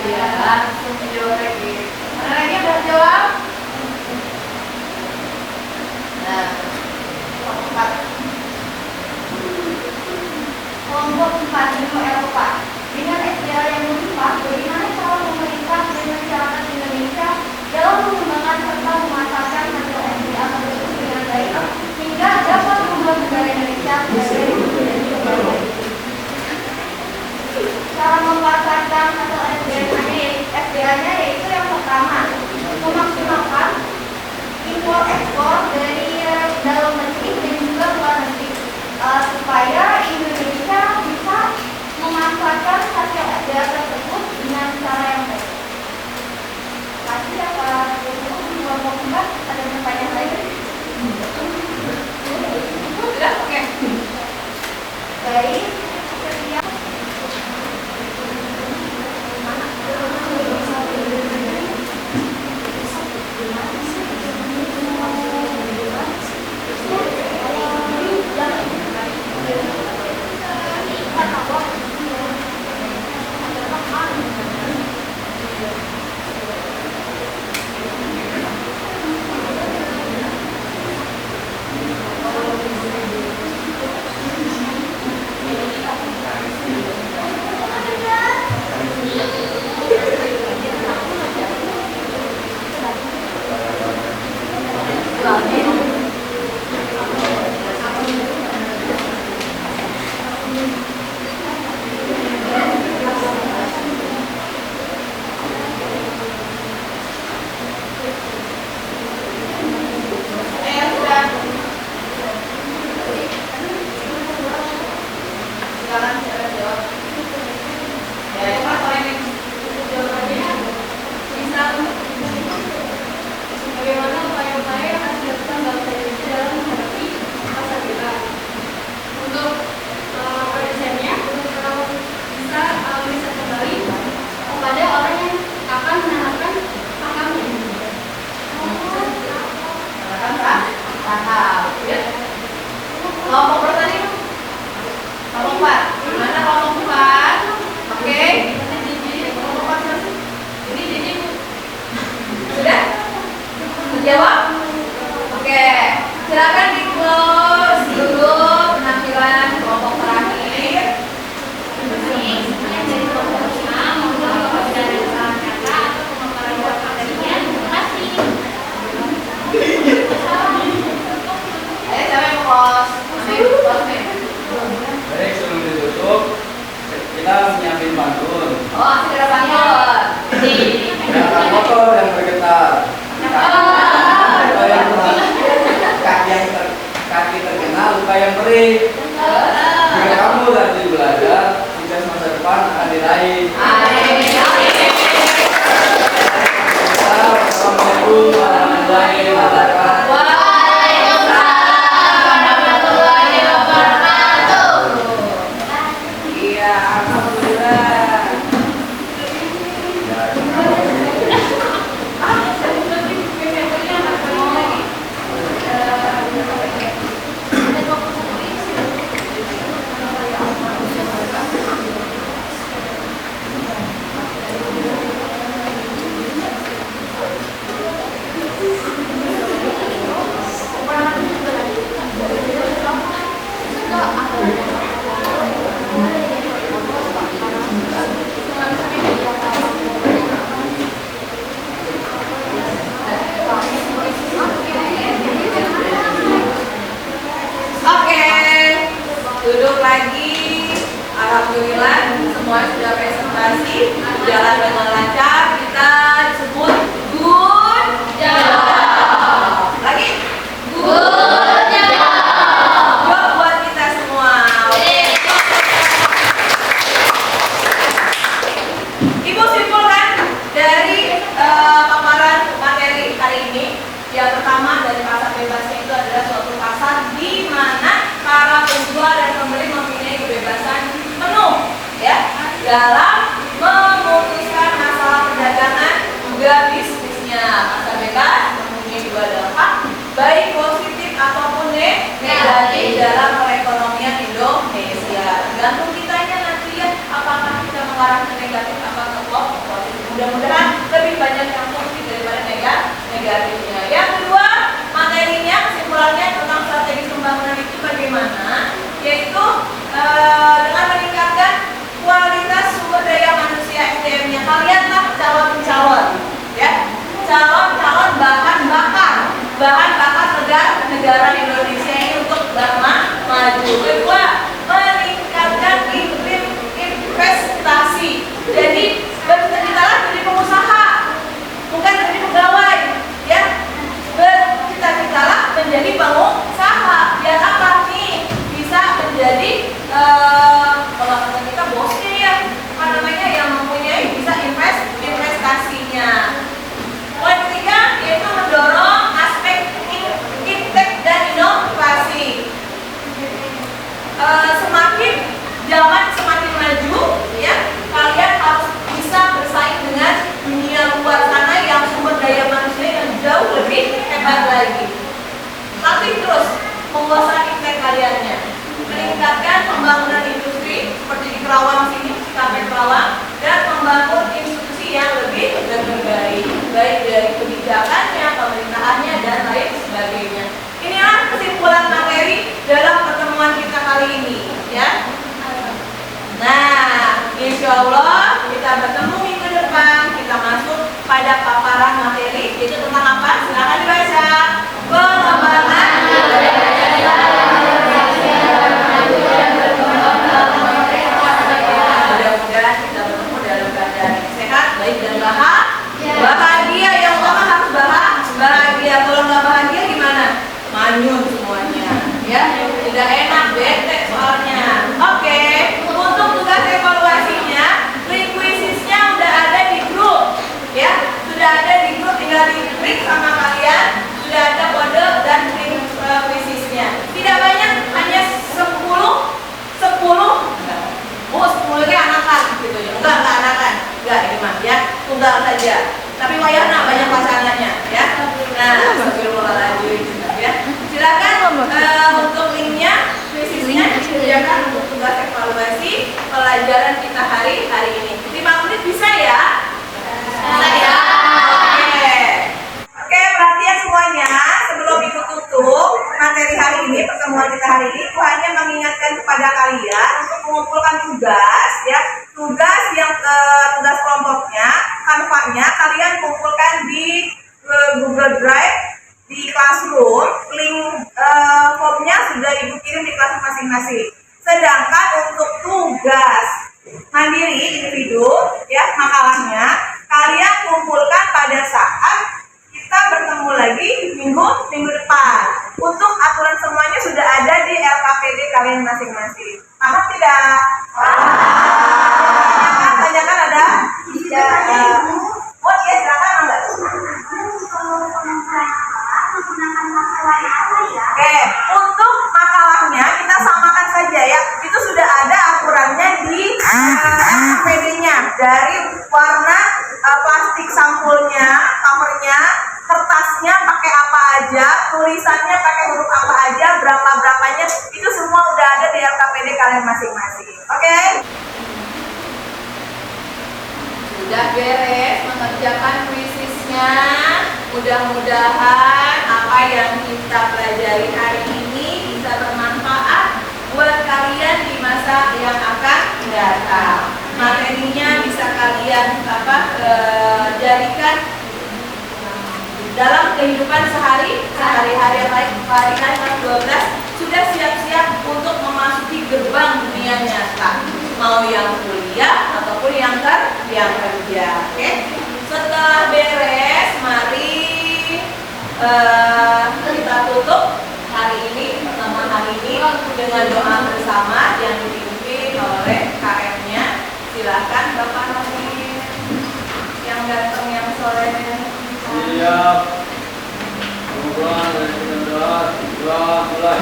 Ya, langsung jawab lagi. Mana lagi yang udah jawab? Nah, Kelompok 4. Kelompok 4 benua Eropa. Dengan SDA yang melimpah, bagaimana cara pemerintah dan masyarakat Indonesia dalam mengembangkan serta memanfaatkan hasil SDA tersebut dengan baik hingga dapat membuat negara Indonesia sebagai dan juga baik. Cara memanfaatkan hasil SDA-nya yaitu yang pertama, memaksimalkan impor ekspor dari dalam negeri dan juga luar negeri supaya Indonesia bisa memanfaatkan hasil SDA tersebut dengan cara yang baik. Kasih ya Pak Guru, kelompok 4 ada pertanyaan lagi? sudah, oke. Baik. hadirin. Assalamualaikum warahmatullahi wabarakatuh. warahmatullahi wabarakatuh. Iya, alhamdulillah. Oke, duduk lagi. Alhamdulillah semua sudah presentasi, jalan dengan lancar. Kita disebut good job. Lagi good job buat kita semua. Oke. Ibu simpulkan dari paparan materi hari ini. Yang pertama dari pasar bebasnya itu adalah suatu pasar di mana para penjual dan pembeli mempunyai kebebasan penuh ya dalam memutuskan masalah perdagangan juga bisnisnya. Pasar bebas mempunyai dua dampak baik positif ataupun negatif dalam perekonomian Indonesia. Tergantung kitanya nanti ya apakah kita mengarah ke negatif apa ke positif. Mudah-mudahan lebih banyak yang positif daripada negatifnya. Yang kedua, materinya kesimpulannya tentang strategi pembangunan itu bagaimana, yaitu dengan meningkatkan kualitas sumber daya manusia SDM-nya. Kalianlah calon-calon, ya, calon-calon bahan bakar negara Indonesia ini untuk maju. Kedua, meningkatkan iklim investasi. Jadi bercita-citalah jadi pengusaha, bukan jadi pegawai, ya. Bercita-citalah menjadi pengusaha. Biar apa nih? Bisa menjadi kalau kata kita bosnya ya, apa namanya, yang mempunyai bisa investasinya. Poin ketiga yaitu mendorong aspek iptek dan inovasi. Semakin zaman semakin maju, ya, kalian harus bisa bersaing dengan dunia luar sana yang sumber daya manusia yang jauh lebih hebat lagi. Latih terus penguasaan iptek kaliannya. Meningkatkan pembangunan industri seperti di Kerawang sini, sampai Kerawang, dan membangun institusi yang lebih baik, baik dari kebijakannya, pemerintahannya, dan lain sebagainya. Inilah kesimpulan materi dalam pertemuan kita kali ini, ya. Nah, insya Allah kita bertemu minggu depan. Kita masuk pada paparan materi, yaitu tentang apa? Silakan dibaca. Pengembangan mudah-mudahan kita bertemu dalam keadaan sehat, baik dan bahagia. Yang utama harus bahagia. Kalau nggak bahagia gimana? Manyun semuanya, ya. Tidak enak, bete soalnya. Oke, untuk tugas evaluasinya, link quizisnya udah ada di grup, ya. Sudah ada di grup, tinggal di-klik sama kalian. Sudah ada kode dan link quizisnya. Tidak banyak, hanya 10. Oh, 10 ini anakan gitu ya. Enggak anakan. Enggak, ini mah ya, tunggal saja. Tapi wayahna banyak pasangannya, ya. Nah, astagfirullahaladzim, ya. Silakan untuk linknya, quizisnya disediakan untuk tugas evaluasi pelajaran kita hari ini. 5 menit bisa ya? Bisa ya? Oke, perhatian semuanya. Sebelum itu tutup materi hari ini, pertemuan kita hari ini, aku hanya mengingatkan kepada kalian untuk mengumpulkan tugas, ya. Tugas yang tugas kelompoknya, kanvanya kalian kumpulkan dari warna plastik sampulnya, covernya, kertasnya pakai apa aja, tulisannya pakai huruf apa aja, berapa-berapanya, itu semua udah ada di LKPD kalian masing-masing. Oke? Sudah beres mengerjakan kuisisnya. Mudah-mudahan apa yang kita pelajari hari ini bisa bermanfaat buat kalian di masa yang akan datang. Materinya bisa kalian jadikan dalam kehidupan sehari-hari yang lain. Hari kelas 12 sudah siap-siap untuk memasuki gerbang dunia nyata, mau yang kuliah ataupun yang kerja. Oke? Setelah beres, mari kita tutup hari ini, pertemuan hari ini dengan doa bersama yang dipimpin oleh KM-nya. Silakan Bapak Rahim yang ganteng yang sore. Siap. Pembukaan dari 19 mulai.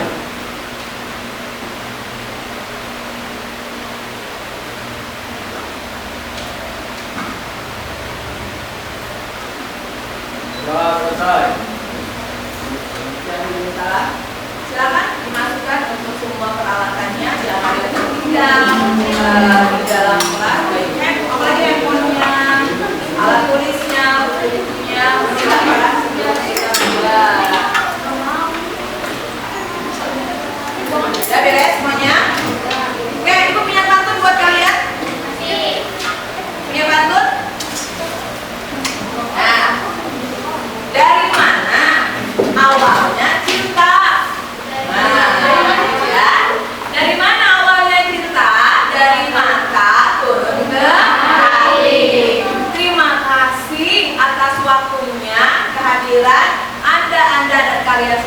Selesai. Jangan salah. Silakan dimasukkan untuk semua peralatannya di area di dalam kelas, baik apalagi handphonenya, alat tulisnya, buku-bukunya, silakan sudah. Sudah beres semuanya? Oke, ibu punya pantun buat kalian? Punya pantun? Nah, dari mana awalnya cinta? Ya. Dari mana awalnya cinta? Dari mata turun ke hati. Terima kasih atas waktunya, kehadiran Anda dan kalian